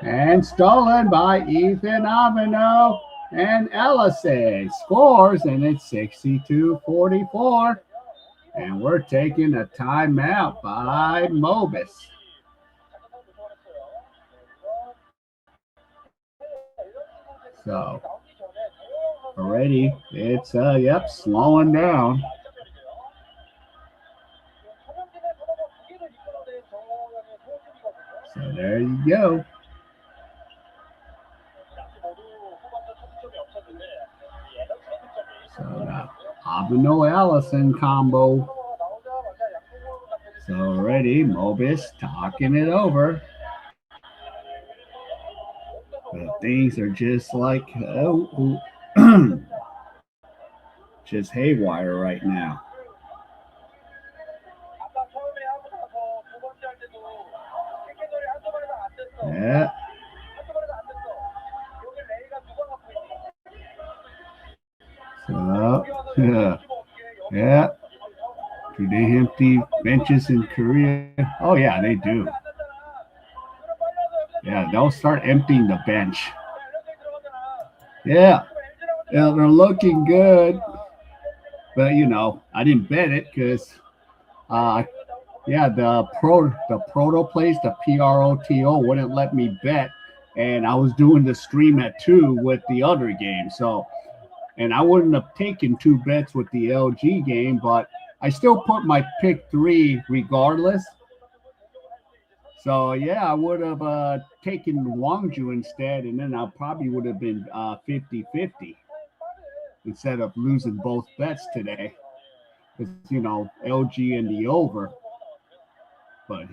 And stolen by Ethan Aveno. And Ellison scores, and it's 62-44. And we're taking a timeout by Mobis. So already it's slowing down. So there you go. So now Aveno Allison combo. So already Mobis talking it over. But things are just like just haywire right now. Yeah. So, yeah. Do they empty benches in Korea? Oh, yeah, they do. Yeah, they'll start emptying the bench. Yeah, they're looking good. But, I didn't bet it because, the proto place, the PROTO wouldn't let me bet. And I was doing the stream at 2 with the other game. So And I wouldn't have taken 2 bets with the LG game, but I still put my pick 3 regardless. So yeah, I would have taken Wonju instead, and then I probably would have been 50-50 instead of losing both bets today. Because LG and the over. But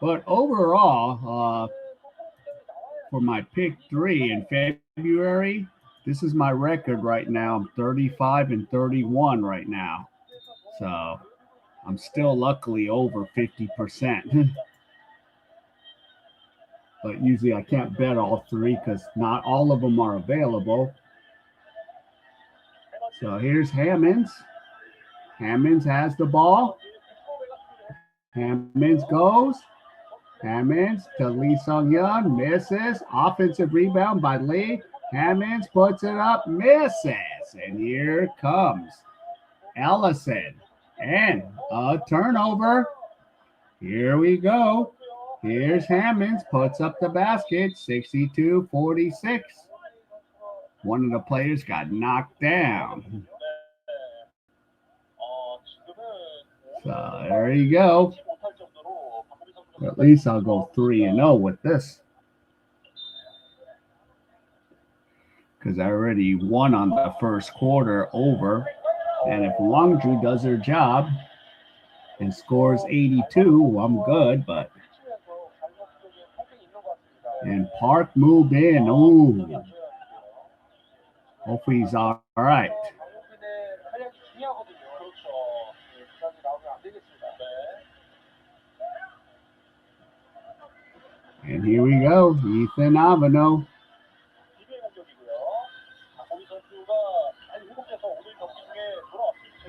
but overall, for my pick 3 in February, this is my record right now. I'm 35-31 right now. So I'm still luckily over 50%. But usually I can't bet all 3 because not all of them are available. So here's Hammonds. Hammonds has the ball. Hammonds goes. Hammonds to Lee Sung-yeon. Misses. Offensive rebound by Lee. Hammonds puts it up. Misses. And here comes Ellison. And a turnover. Here we go. Here's Hammonds. Puts up the basket. 62-46. One of the players got knocked down. So there you go. At least I'll go 3-0 with this. Because I already won on the first quarter over. And if Wonju does her job and scores 82, I'm good. But and Park moved in. Ooh. Hopefully he's all right. And here we go, Ethan Aveno.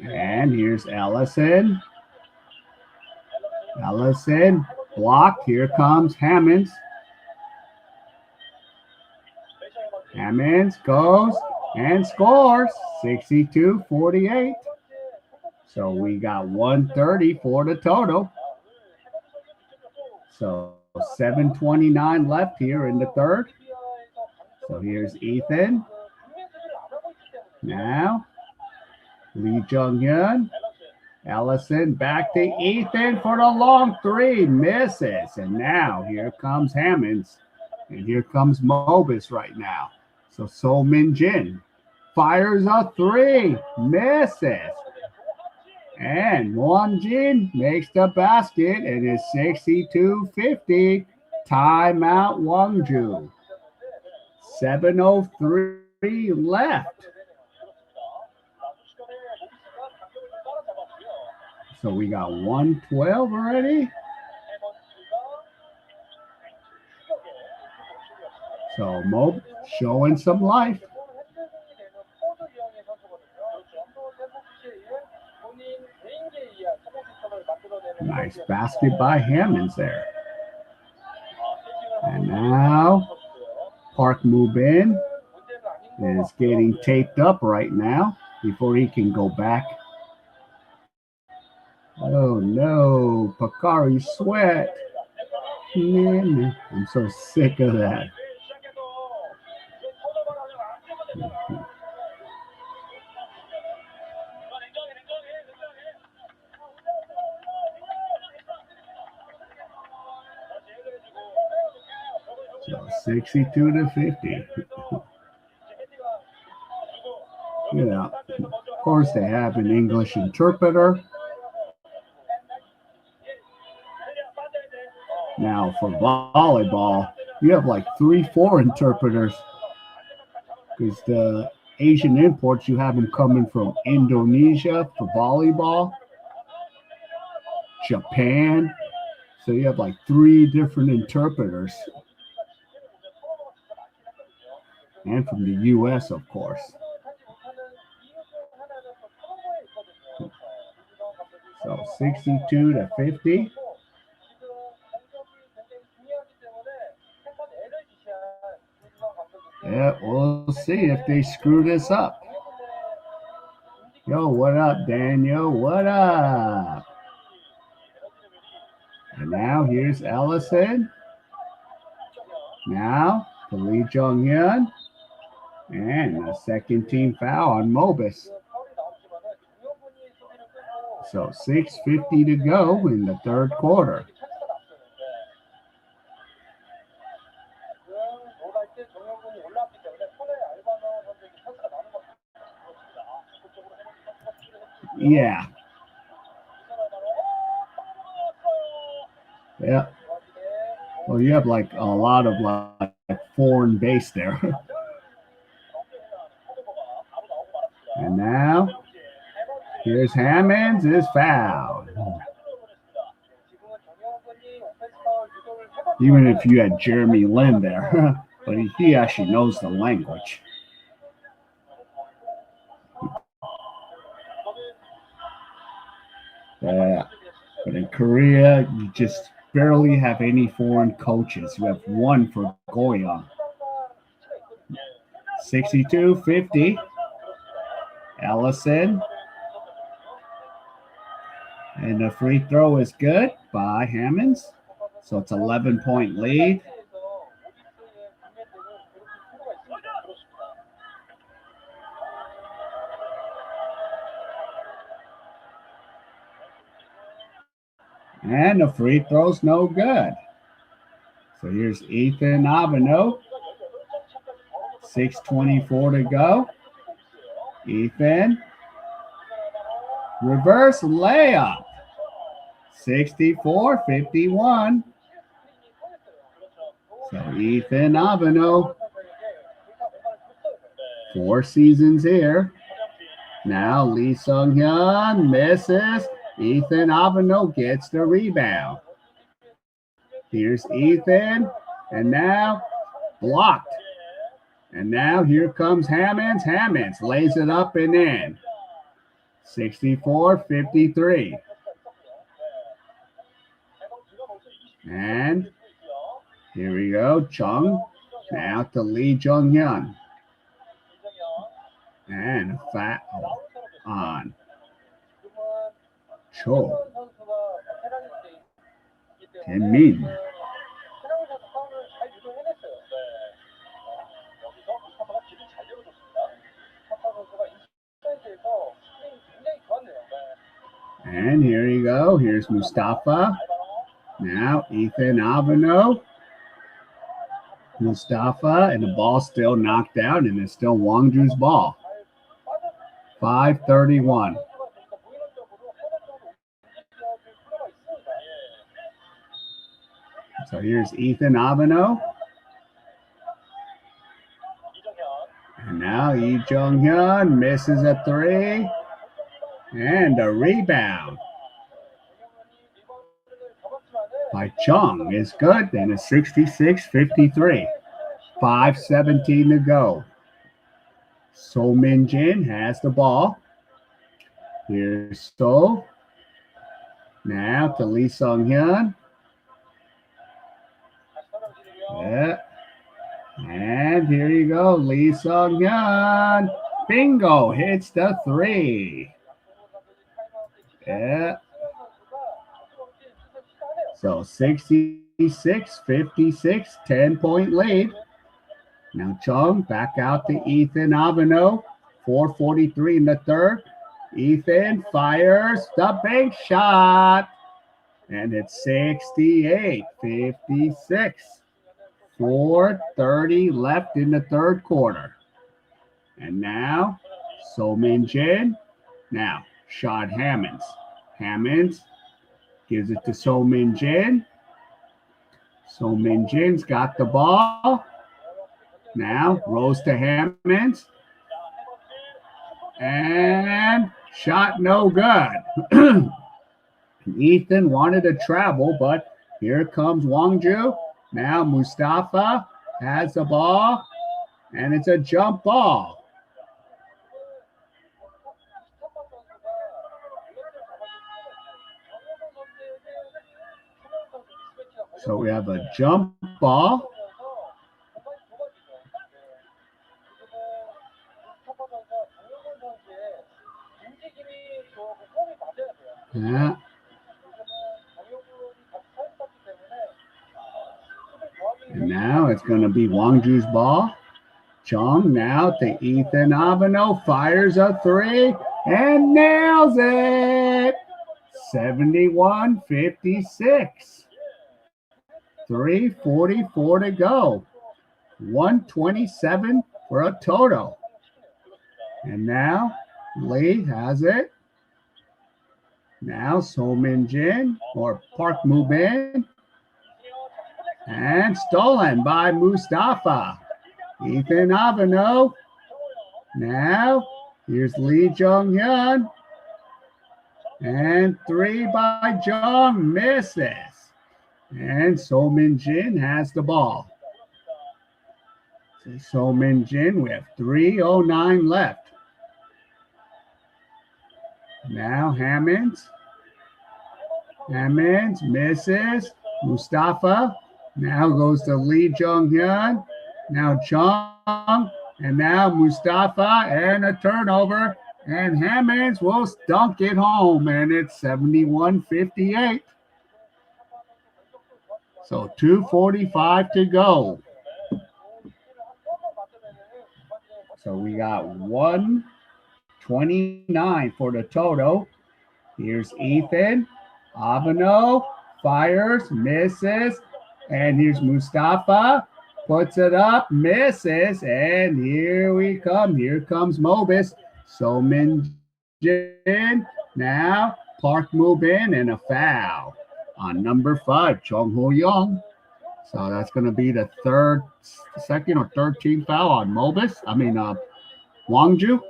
And here's Ellison. Ellison blocked. Here comes Hammonds. Hammonds goes and scores 62-48. So we got 130 for the total. So 7:29 left here in the third. So here's Ethan. Now, Lee Jung-hyun. Ellison back to Ethan for the long 3. Misses. And now here comes Hammonds. And here comes Mobis right now. So So Min-jin fires a 3. Misses. And Won-jin makes the basket, and it's 62-50. Timeout Wonju. 7:03 left. So we got 112 already. So Mo showing some life. Nice basket by Hammonds there. And now Park Mubin is getting taped up right now before he can go back. Oh no, Pacari Sweat. Man, I'm so sick of that. So 62-50. Yeah, of course they have an English interpreter. Now for volleyball, you have like 3-4 interpreters because the Asian imports, you have them coming from Indonesia for volleyball, Japan. So you have like 3 different interpreters. And from the U.S., of course. So 62-50. Yeah, we'll see if they screw this up. Yo, what up, Daniel? What up? And now here's Ellison. Now to Lee Jung-hyun. And a second team foul on Mobis. So 6:50 to go in the third quarter. Yeah. Yeah. Well, you have like a lot of like foreign base there. And now, here's Hammonds is fouled. Even if you had Jeremy Lin there, but he actually knows the language. But in Korea, you just barely have any foreign coaches. You have one for Goyeon. 62-50. Ellison. And the free throw is good by Hammonds. So it's 11-point lead. And the free throw's no good. So here's Ethan Abino. 6:24 to go. Ethan. Reverse layup. 64-51. So Ethan Abino. 4 seasons here. Now Lee Sung-hyun misses. Ethan Abino gets the rebound. Here's Ethan. And now blocked. And now here comes Hammonds. Hammonds lays it up and in. 64-53. And here we go. Chung. Now to Lee Jung-hyun. And a foul on Cho Min. And here you go. Here's Mustafa. Now Ethan Abino. Mustafa, and the ball's still knocked out, and it's still Wonju's ball. 5:31. So here's Ethan Abino. And now Lee Jung-hyun misses a three. And a rebound by Chung is good. And it's 66-53. 5:17 to go. So Min Jin has the ball. Here's So. Now to Lee Sung-hyun. Yeah. And here you go. Lee Sung-hyun. Bingo. Hits the three. Yeah. So 66-56. 10-point lead. Now Chung back out to Ethan Abino. 4:43 in the third. Ethan fires the bank shot. And it's 68-56. 4:30 left in the third quarter. And now, So Min Jin. Now, shot Hammonds. Hammonds gives it to So Min Jin. So Min Jin's got the ball. Now, rolls to Hammonds. And shot no good. Ethan wanted to travel, but here comes Wonju. Now Mustafa has the ball, and it's a jump ball. So we have a jump ball. Yeah. And now it's going to be Wonju's ball. Chung now to Ethan Aveno, fires a three and nails it. 71-56. 3:44 to go. 127 for a total. And now Lee has it. Now So-Min Jin or Park Mu-bin. And stolen by Mustafa. Ethan Aveno. Now here's Lee Jong-hyun. And three by Jung, misses. And So-Min Jin has the ball. So-Min Jin with 3:09 left. Now Hammonds. Hammonds misses. Mustafa. Now goes to Lee Jong-hyun. Now Chung. And now Mustafa and a turnover. And Hammonds will dunk it home. And it's 71-58. So 2:45 to go. So we got 129 for the total. Here's Ethan. Aveno fires, misses. And here's Mustafa. Puts it up, misses. And here we come. Here comes Mobis. So-Min Jin. Now Park Mu-bin and a foul on number 5, Chung Ho-young. So that's going to be the second or third team foul on Wonju.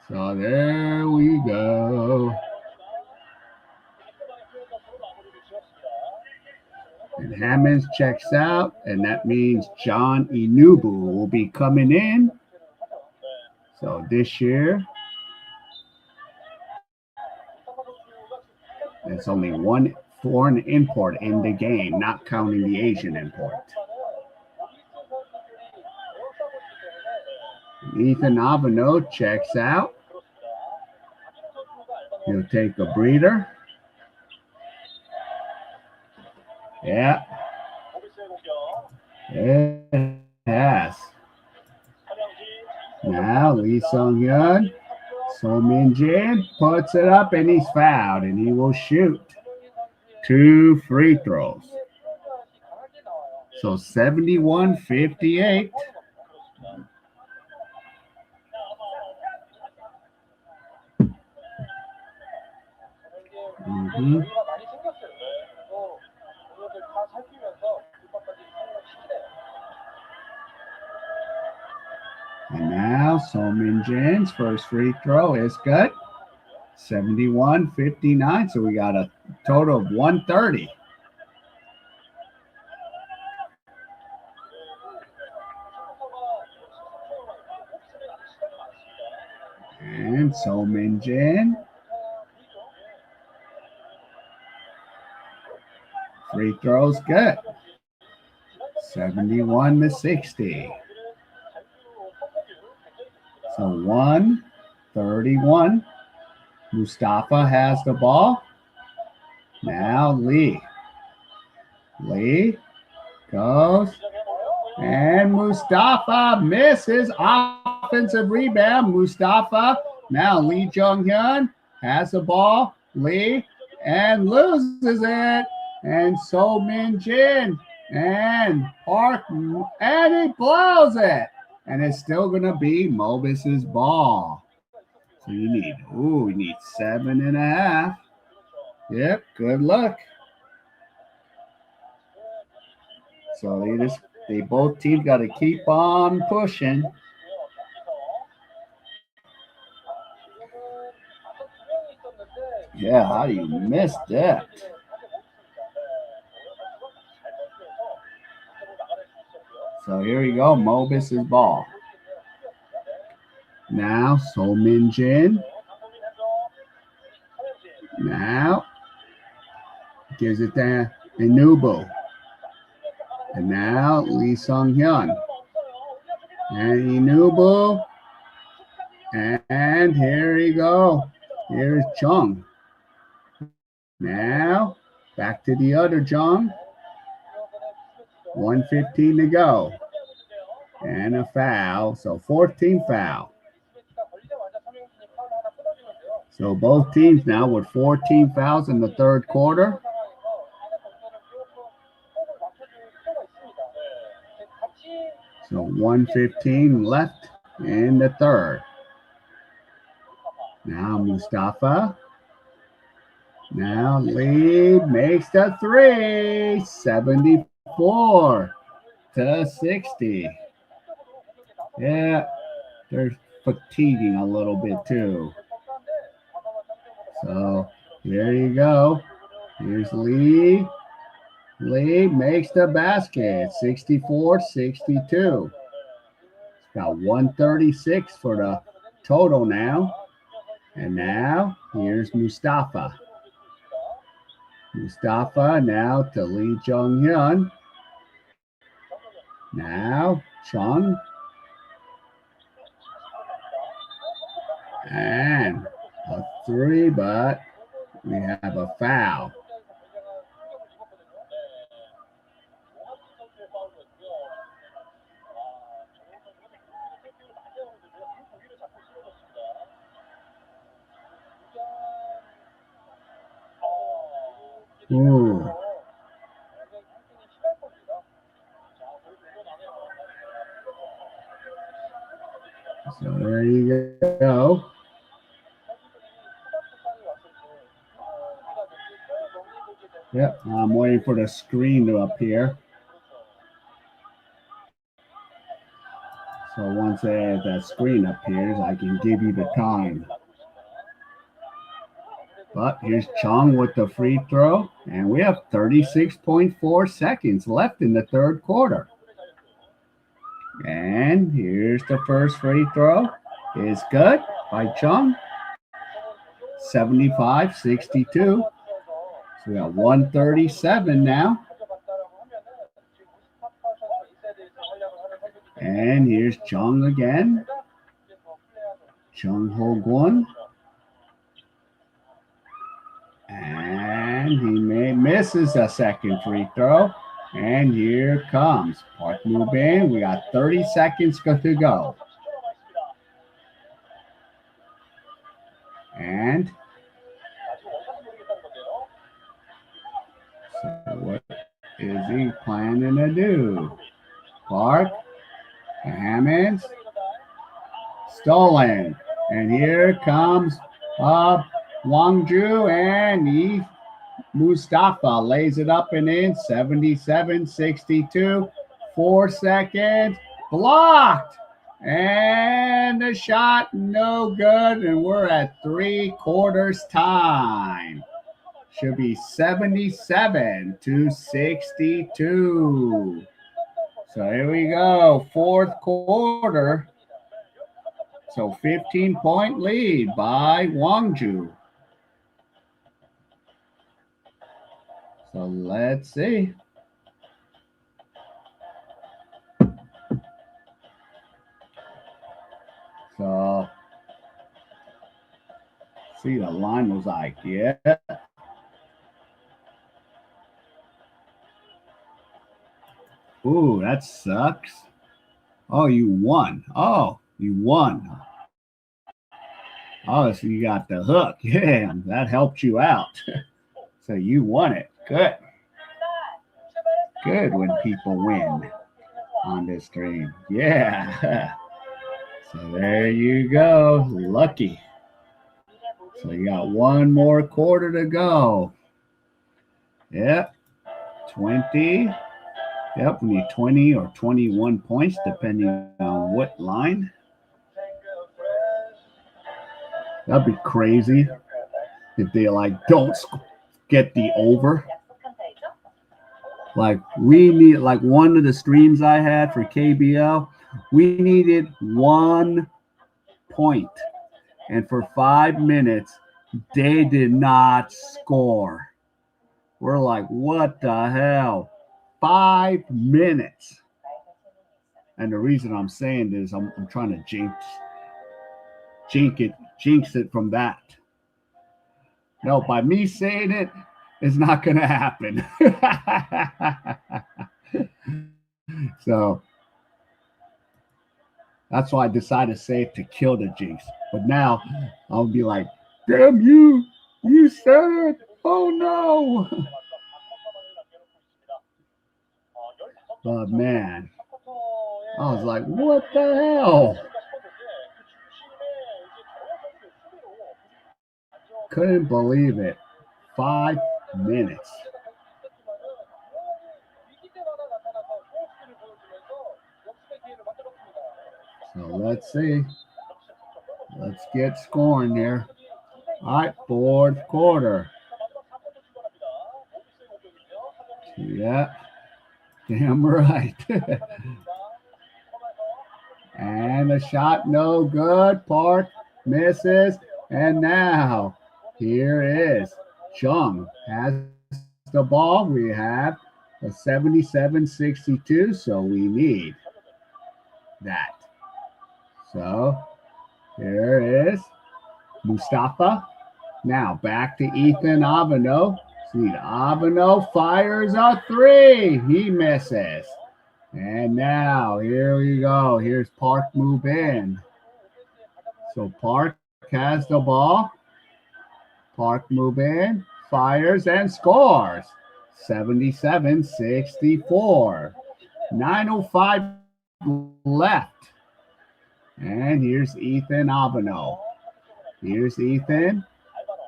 So there we go. And Hammonds checks out, and that means John Inubu will be coming in. So this year, there's only one foreign import in the game, not counting the Asian import. Ethan Aveno checks out. He'll take a breather. Yeah. Yes. Now Lee Sung-hyun. So-Min Jin puts it up and he's fouled and he will shoot 2 free throws. So 71-58. And now So-Min Jin's first free throw is good. 71-59. So we got a total of 130. And So-Min Jin. Free throws good. 71-60. So 131. Mustafa has the ball. Now Lee. Lee goes. And Mustafa misses. Offensive rebound. Mustafa. Now Lee Jong-hyun has the ball. Lee. And loses it. And So-Min Jin. And Park. And he blows it. And it's still going to be Mobis's ball. So you need 7.5. Yep, good luck. So they both teams got to keep on pushing. Yeah, how do you miss that? So here we go, Mobis's ball. Now So-Min Jin. Now gives it to Inubu. And now Lee Sung-hyun. And Inubu. And here we go. Here's Chung. Now back to the other Chung. 1:15 to go. And a foul. So 14 foul. So both teams now with 14 fouls in the third quarter. So 1:15 left in the third. Now Mustafa. Now Lee makes the three. 74-60. Yeah, they're fatiguing a little bit too. So here you go. Here's Lee. Lee makes the basket. 64-62. It's got 136 for the total now. And now here's Mustafa. Mustafa now to Lee Jong-hyun. Now Chung. And a three, but we have a foul. Ooh. So there you go. Yep, I'm waiting for the screen to appear. So once that screen appears, I can give you the time. But here's Chung with the free throw, and we have 36.4 seconds left in the third quarter. And here's the first free throw. It's good by Chung. 75-62. So we got 137 now. And here's Chung again. Chung Ho-gwon. And he misses a second free throw. And here comes Park Moo-bin. We got 30 seconds to go. And so what is he planning to do? Park, Hammonds, stolen. And here comes Wonju, and Mustafa lays it up and in. 77-62. 4 seconds. Blocked. And the shot no good. And we're at 3/4 time. Should be 77-62. So here we go. Fourth quarter. So 15-point lead by Wonju. So let's see. So see, the line was like, yeah. Ooh, that sucks. Oh, you won. Oh, you won. Oh, so you got the hook. Yeah, that helped you out. So you won it. Good. Good when people win on this stream. Yeah. So there you go. Lucky. So you got one more quarter to go. Yep. 20. Yep, we need 20 or 21 points, depending on what line. That'd be crazy if they don't get the over. Like we need, like one of the streams I had for KBL, we needed 1 point. And for 5 minutes, they did not score. We're like, what the hell? 5 minutes. And the reason I'm saying this, I'm trying to jinx it from that. No, by me saying it, it's not going to happen. So that's why I decided to save to kill the jinx. But now I'll be like, damn you, you said it. Oh no. But man, I was like, what the hell? Couldn't believe it. 5 minutes. So let's see. Let's get scoring here. All right, fourth quarter. Yeah, damn right. And a shot no good. Park misses. And now here is Chung has the ball. We have a 77-62, so we need that. So here is Mustafa. Now back to Ethan Avano. See, Avano fires a three. He misses. And now here we go. Here's Park move in. So Park has the ball. Park move in, fires and scores. 77-64. 9:05 left. And here's Ethan Avano. Here's Ethan.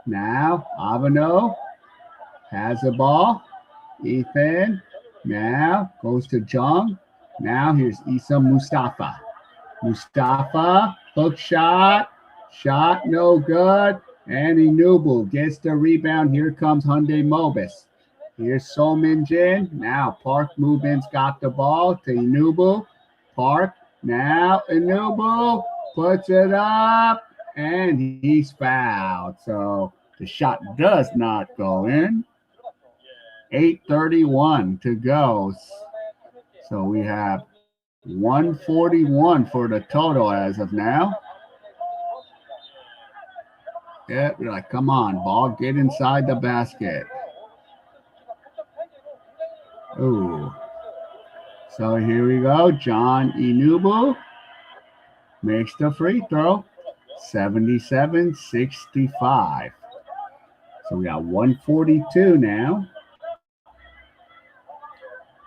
Now Avano has the ball. Ethan now goes to Jung. Now here's Issa Mustafa. Mustafa, hook shot. Shot no good. And Inubu gets the rebound. Here comes Hyundai Mobis. Here's So Min Jin. Now Park Mubin's got the ball to Inubu. Park. Now Inubu puts it up. And he's fouled. So the shot does not go in. 8:31 to go. So we have 141 for the total as of now. Yeah, we're like, come on, ball, get inside the basket. Ooh. So here we go. John Inubu makes the free throw. 77-65. So we got 142 now.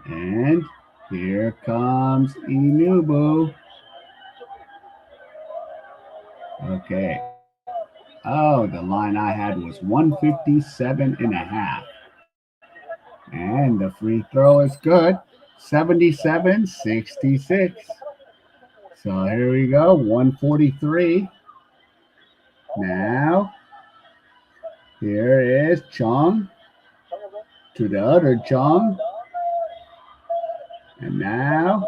And here comes Inubu. Okay. Oh, the line I had was 157.5. And the free throw is good. 77-66. So here we go. 143. Now, here is Chung to the other Chung. And now,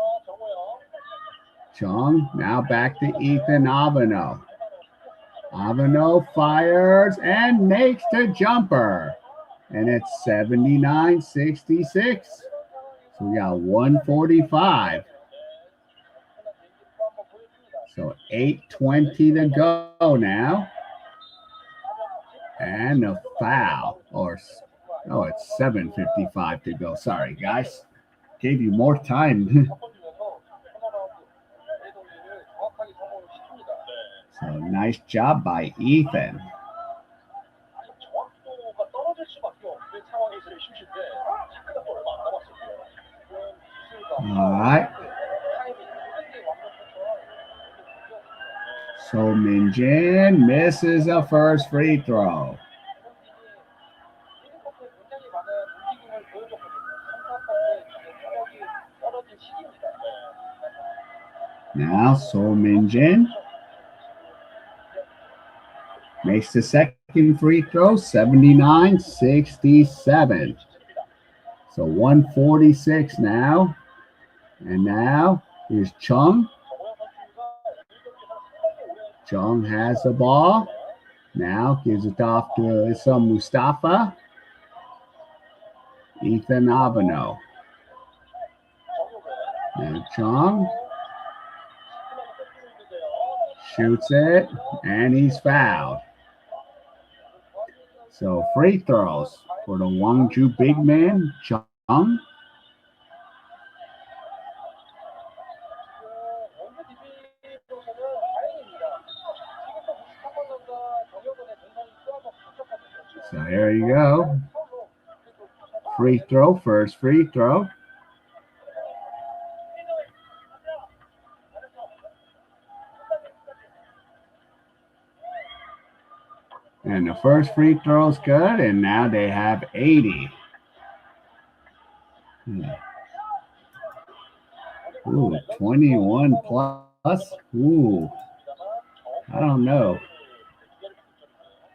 Chung, now back to Ethan Avano. Avano fires and makes the jumper. And it's 79-66. So we got 145. So 8:20 to go now. And a foul. It's 7:55 to go. Sorry, guys. Gave you more time. So nice job by Ethan. All right. So Min Jin misses a first free throw. Now So Min Jin makes the second free throw, 79-67. So 146 now. And now here's Chung. Chung has the ball. Now gives it off to Issa Mustafa. Ethan Avano. And Chung shoots it, and he's fouled. So free throws for the Wonju big man, Chung. So here you go. Free throw, first free throw. And the first free throw is good, and now they have 80. Ooh, 21 plus. Ooh, I don't know.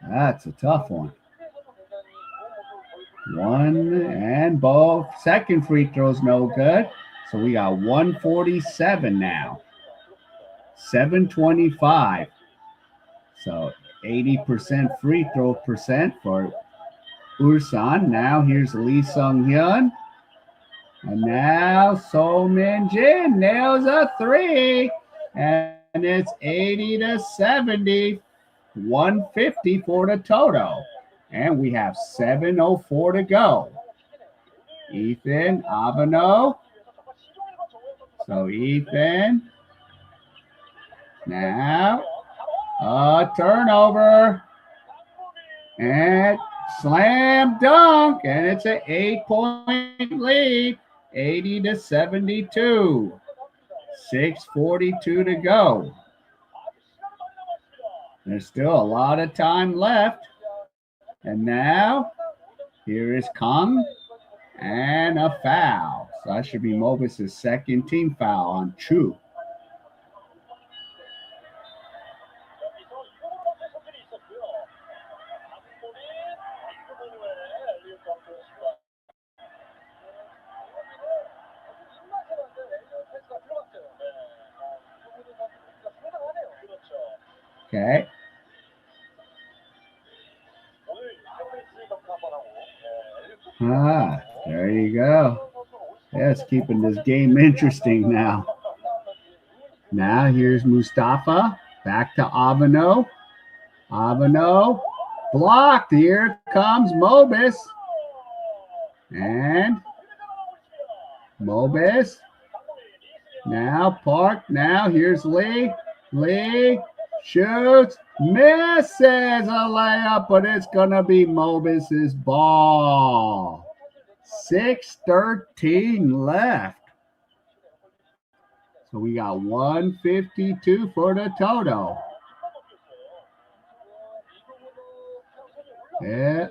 That's a tough one. One and both. Second free throw's no good. So we got 147 now. 725. So 80% free throw percent for Ulsan. Now here's Lee Sung Hyun. And now So Min Jin nails a three. And it's 80-70. 150 for the total. And we have 7:04 to go. Ethan Avano. So Ethan. Now a turnover. And slam dunk. And it's an 8-point lead. 80-72. 6:42 to go. There's still a lot of time left. And now, here is Kong and a foul. So that should be Mobis' second team foul on Chu. Okay. There you go. Yeah, it's keeping this game interesting now. Now here's Mustafa. Back to Avano. Avano. Blocked. Here comes Mobis. And Mobis. Now Park. Now here's Lee. Lee shoots. Misses a layup, but it's going to be Mobis' ball. 6:13 left. So we got 152 for the total. Yeah.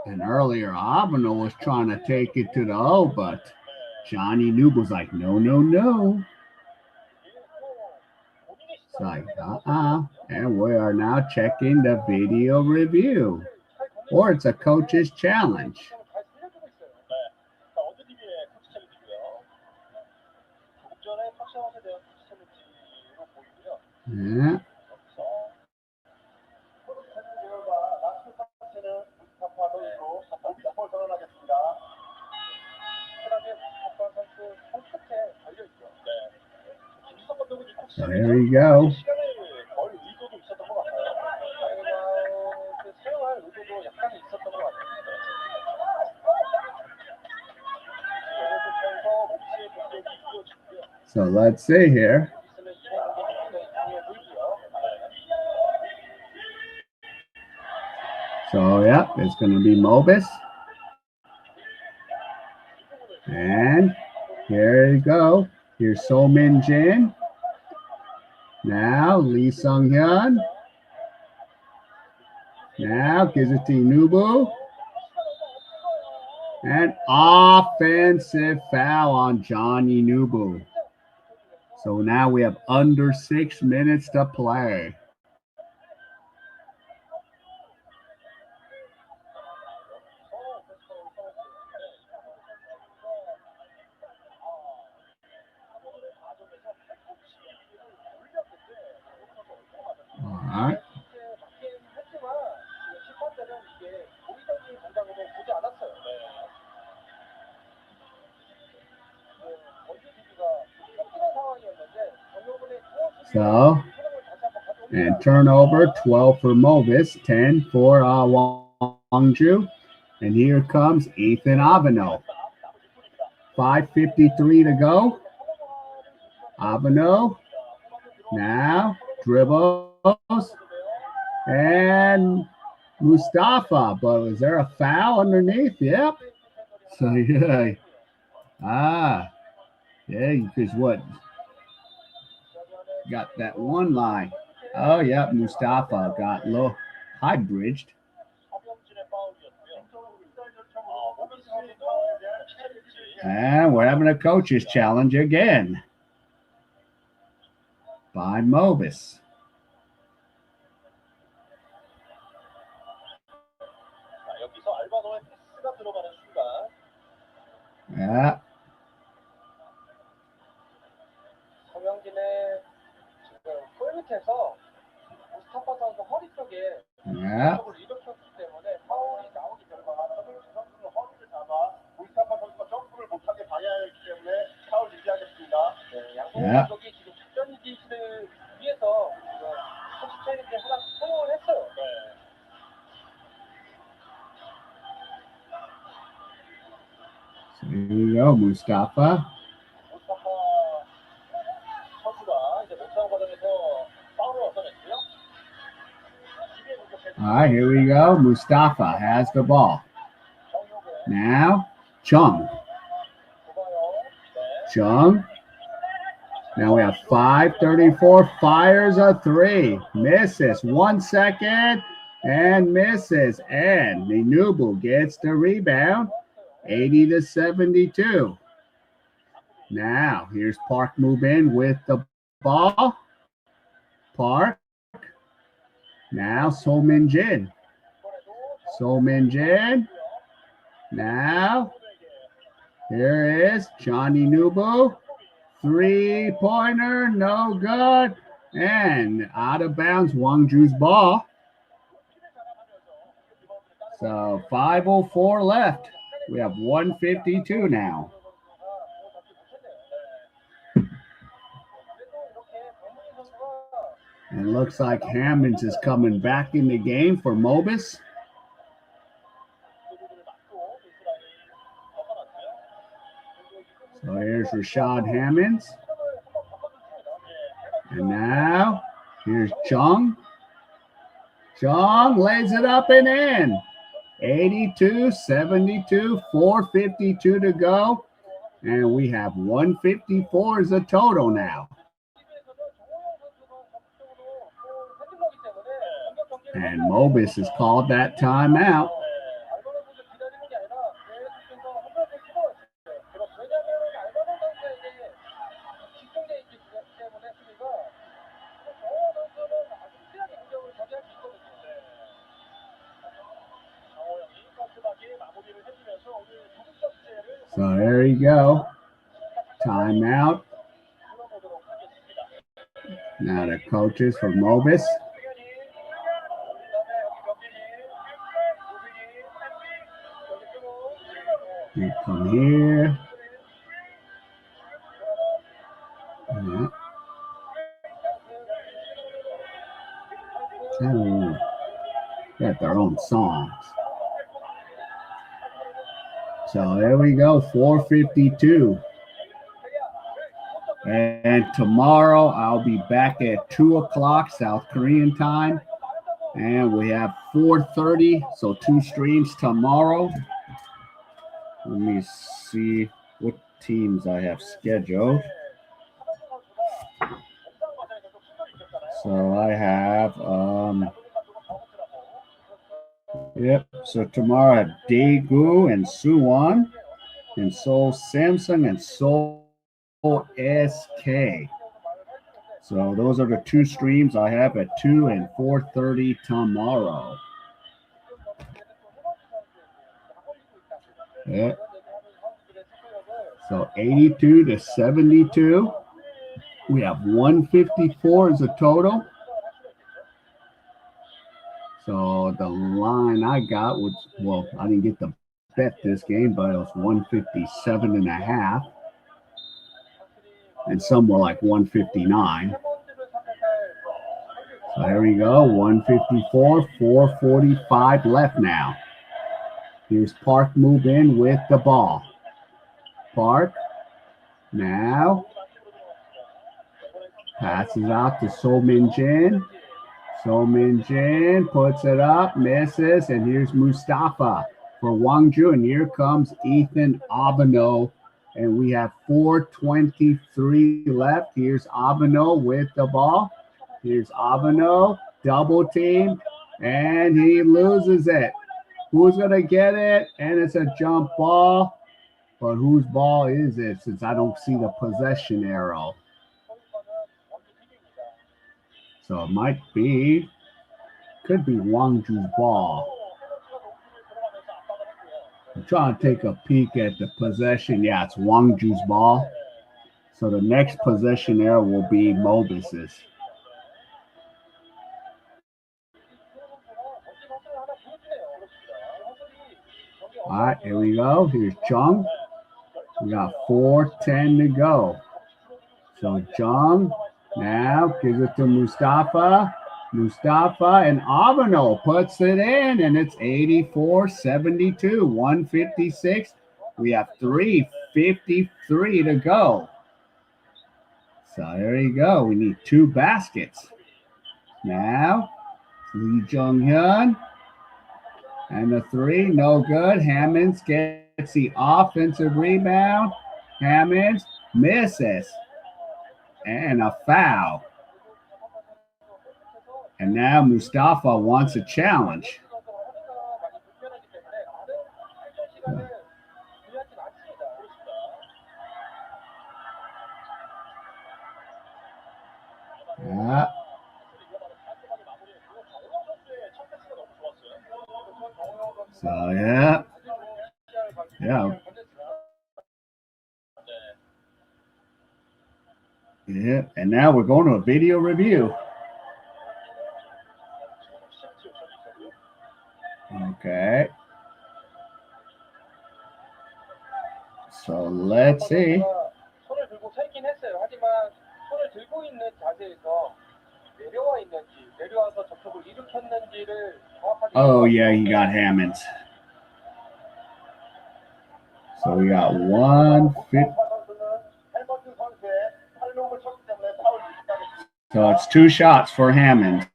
And earlier, Avano was trying to take it to the O, but Johnny Noob was like, no, no, no. It's like, And we are now checking the video review. Or it's a coach's challenge. Yeah. So here you go. So let's see here. So, yeah, it's going to be Mobis. And here you go. Here's So Min Jin. Now, Lee Sung Hyun. Now, gives it to Nubu. And offensive foul on Johnny Nubu. So now we have under 6 minutes to play. All right. So, and turnover, 12 for Mobis, 10 for Wonju. And here comes Ethan Avano. 5:53 to go. Avano now dribbles and Mustafa, but was there a foul underneath? Yep. So, yeah. Yeah, because what? Got that one line. Oh, yep, Mustafa got low, high bridged. And we're having a coach's challenge again by Mobis. Yeah. Yeah. Yeah. So here we go, Mustafa. All right, here we go. Mustafa has the ball. Now, Chung. Chung. Now we have 5:34. Fires a three. Misses. 1 second. And misses. And Minubu gets the rebound. 80-72. Now, here's Park Mubin with the ball. Park. Now, So Min Jin. So Min Jin. Now, here is Johnny Nubu. 3-pointer, no good. And out of bounds, Wonju's ball. So 5:04 left. We have 152 now. And it looks like Hammonds is coming back in the game for Mobis. So here's Rashad Hammonds. And now here's Chung. Chung lays it up and in. 82-72, 4:52 to go. And we have 154 as a total now. And Mobis has called that timeout. So there you go. Timeout. Now the coaches for Mobis. You come here. Yeah. Oh, got their own songs. So there we go, 4:52. And tomorrow I'll be back at 2 o'clock South Korean time. And we have 4:30, so 2 streams tomorrow. Let me see what teams I have scheduled. So I have, so tomorrow I have Daegu and Suwon and Seoul Samsung and Seoul SK. So those are the 2 streams I have at 2 and 4:30 tomorrow. Yeah. So 82-72. We have 154 as a total. So the line I got was, well, I didn't get to bet this game, but it was 157.5. And some were like 159. So there we go, 154, 4:45 left now. Here's Park Mubin with the ball. Park now passes out to So Min Jin. So Min-jin puts it up, misses, and here's Mustafa for Wonju, and here comes Ethan Abano, and we have 4:23 left. Here's Abano with the ball. Here's Abano, double team, and he loses it. Who's going to get it? And it's a jump ball, but whose ball is it since I don't see the possession arrow? So it might be, could be Wangju's ball. I'm trying to take a peek at the possession. Yeah, it's Wangju's ball. So the next possession arrow will be Mobis's. All right, here we go. Here's Chung. We got 4:10 to go. So Chung now gives it to Mustafa. Mustafa and Abano puts it in, and it's 84-72, 156. We have 3:53 to go. So there you go. We need 2 baskets. Now, Lee Jung-hyun. And the 3, no good. Hammonds gets the offensive rebound. Hammonds misses. And a foul. And now Mustafa wants a challenge. Yeah. So, yeah. Yeah. Yeah. And now we're going to a video review. Okay. So let's see. Oh, yeah, he got Hammonds. So we got 150. So it's 2 shots for Hammonds.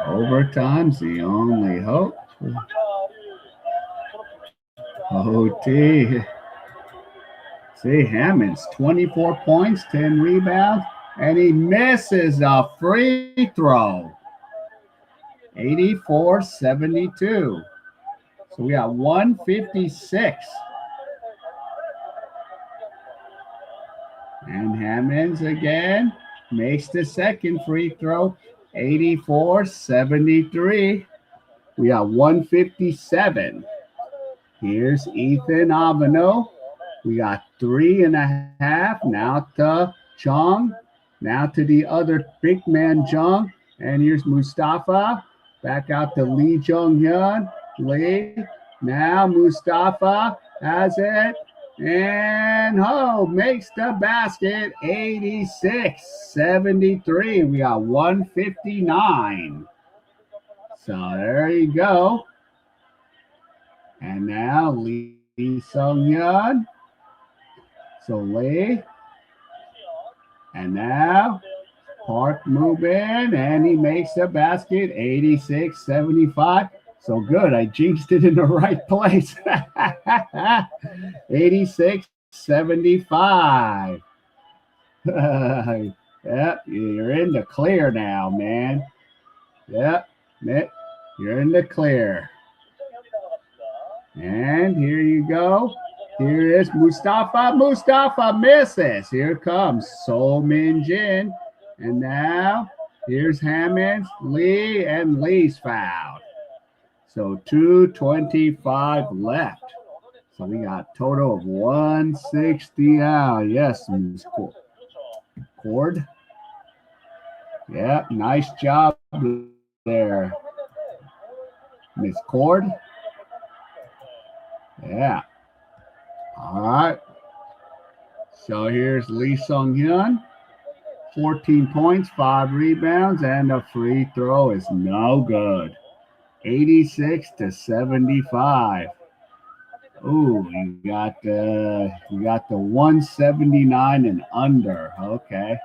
Overtime's the only hope. OT. See, Hammonds, 24 points, 10 rebounds, and he misses a free throw. 84-72. So we got 156. And Hammonds again makes the second free throw. 84-73. We got 157. Here's Ethan Abano. We got 3.5. Now to Chung. Now to the other big man, Chung. And here's Mustafa. Back out to Lee Jung-hyun. Lee. Now Mustafa has it. And makes the basket. 86-73. We got 159. So there you go. And now Lee Sung-hyun. So Lee. And now Park move in, and he makes the basket. 86-75. So good. I jinxed it in the right place. 86-75. Yep, you're in the clear now, man. Yep, you're in the clear. And here you go. Here is Mustafa. Mustafa misses. Here comes So Min-jin. And now here's Hammonds, Lee, and Lee's fouled. So 2:25 left. So we got a total of 160 out. Yes, Miss Cord. Yeah, nice job there, Miss Cord. Yeah. All right. So here's Lee Sung-hyun. 14 points, 5 rebounds, and a free throw is no good. 86-75. Ooh, you got the 179 and under. Okay.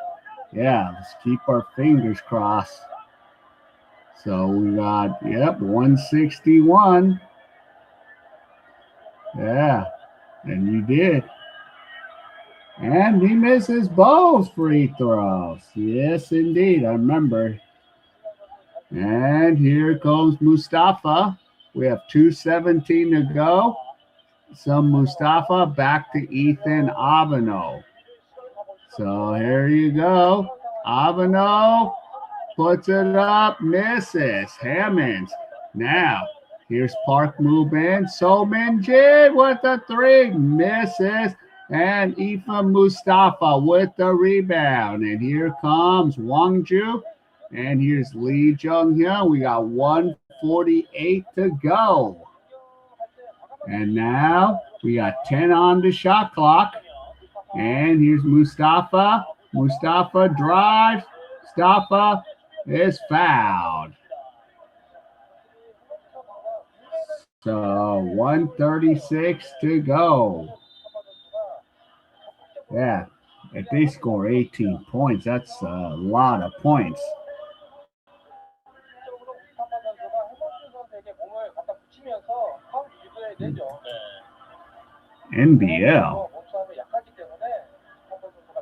Yeah, let's keep our fingers crossed. So we got, 161. Yeah, and you did. And he misses both free throws. Yes, indeed. I remember. And here comes Mustafa. We have 2:17 to go. Some Mustafa back to Ethan Avano. So here you go. Avano puts it up, misses. Hammonds. Now, here's Park Mubin. Sominjid with the 3, misses. And Ifa Mustafa with the rebound. And here comes Wonju. And here's Lee Jung-hyun. We got 1:48 to go. And now we got 10 on the shot clock. And here's Mustafa. Mustafa drives. Mustafa is fouled. So 1:36 to go. Yeah, if they score 18 points, that's a lot of points. NBL.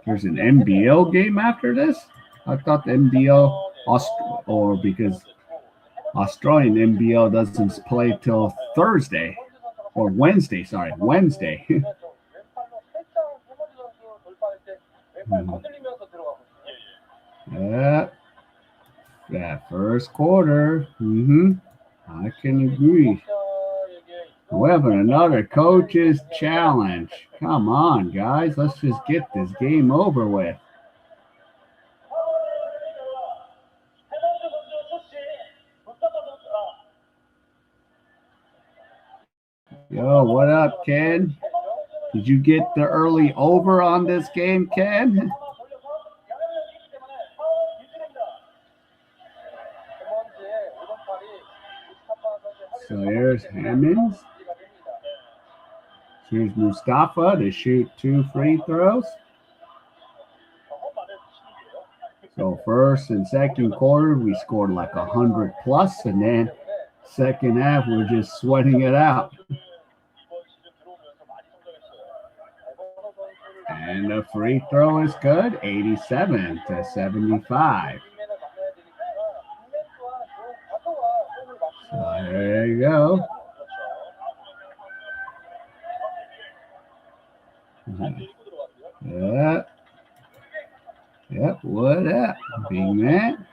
There's an NBL game after this? I thought the NBL, or because Australian NBL doesn't play till Thursday, or Wednesday, sorry, Wednesday. That first quarter. I can agree. We're having another coach's challenge. Come on, guys. Let's just get this game over with. Yo, what up, Ken? Did you get the early over on this game, Ken? So there's Hammonds. Here's Mustafa to shoot 2 free throws. So first and second quarter, we scored like 100 plus, and then second half, we're just sweating it out. And the free throw is good, 87-75. So there you go. Yep, what up, big man?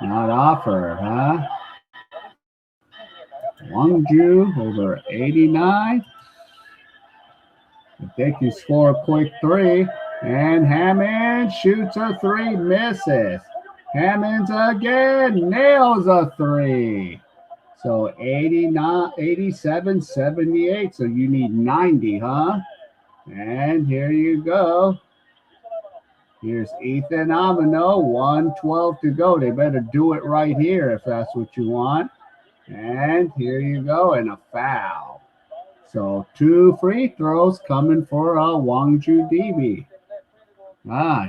Not offer, huh? Wonju over 89. If they can score a quick 3, and Hammond shoots a 3, misses. Hammonds again, nails a 3. So 89, 87, 78. So you need 90, huh? And here you go. Here's Ethan Amino, 1:12 to go. They better do it right here if that's what you want. And here you go, and a foul. So 2 free throws coming for Wonju DB.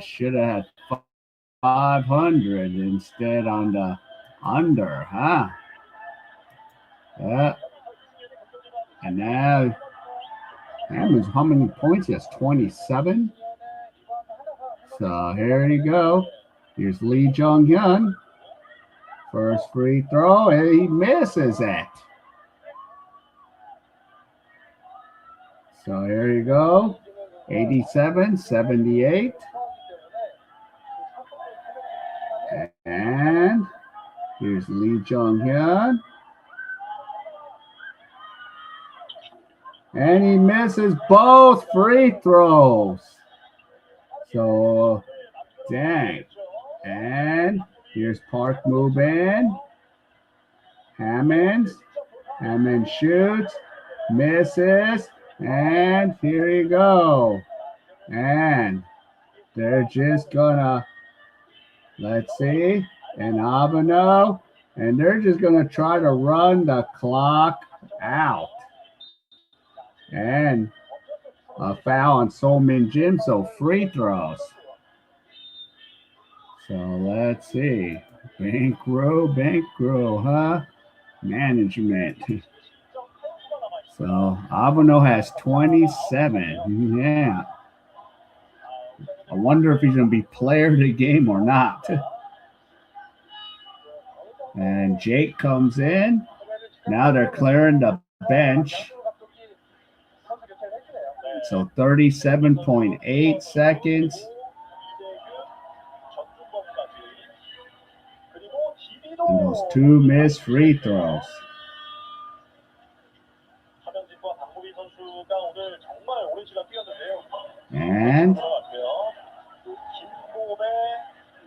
Should have had 500 instead on the under, huh? Yeah. And now, Hammond's how many points? He has 27. So here you go. Here's Lee Jung-hyun. First free throw, and he misses it. So here you go. 87-78. And here's Lee Jung-hyun. And he misses both free throws. So, dang. And here's Park Mubin. Hammond shoots, misses, and here you go. And they're just gonna, let's see, and Abano, and they're just gonna try to run the clock out. And a foul on Sol Min Jim, so free throws. So let's see. Bankroll, huh? Management. So Abano has 27. Yeah. I wonder if he's going to be player of the game or not. And Jake comes in. Now they're clearing the bench. So 37.8 seconds. And those two missed free throws.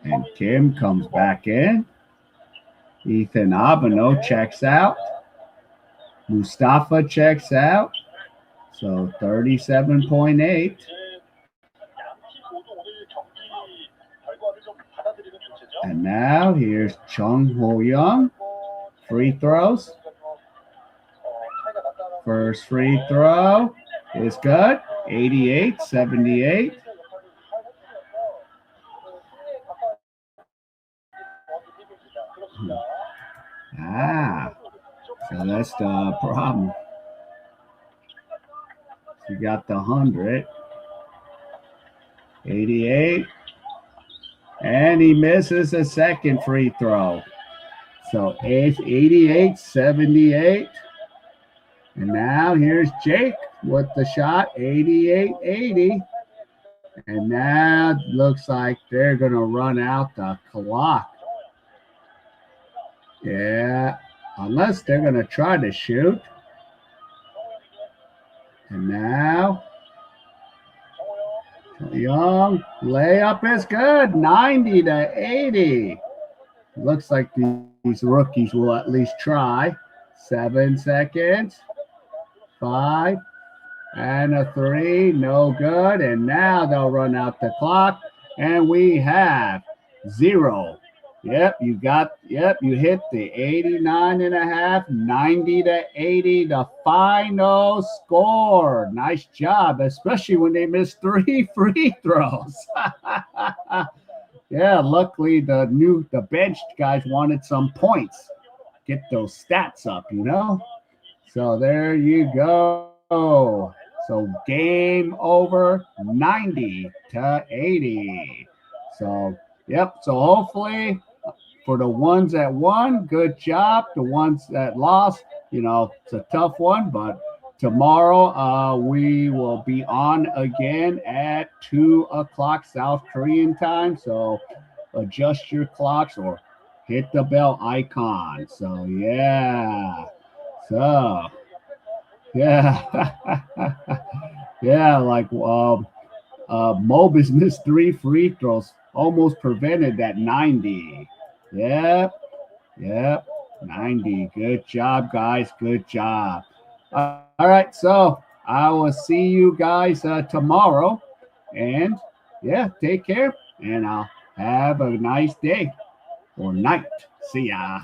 And Kim comes back in. Ethan Abano checks out. Mustafa checks out. So 37.8. And now here's Chung Ho Young. Free throws. First free throw is good. 88-78. So that's the problem. You got the 100. 88. And he misses a second free throw. So it's 88-78. And now here's Jake with the shot, 88-80. And now it looks like they're going to run out the clock. Yeah, unless they're going to try to shoot. And now Young layup is good, 90-80. Looks like these rookies will at least try. 7 seconds. 5 and a 3, no good. And now they'll run out the clock. And we have 0. Yep, you hit the 89.5, 90-80, the final score. Nice job, especially when they missed 3 free throws. Yeah, luckily the bench guys wanted some points. Get those stats up, you know? So there you go. So game over, 90-80. So, yep, so hopefully for the ones that won, good job. The ones that lost, it's a tough one, but tomorrow we will be on again at 2 o'clock South Korean time. So adjust your clocks or hit the bell icon. So, yeah. So, yeah. Yeah, like Mobis missed 3 free throws, almost prevented that 90. Yep, 90. Good job, guys. Good job. All right, so I will see you guys tomorrow. And, yeah, take care. And I'll have a nice day or night. See ya.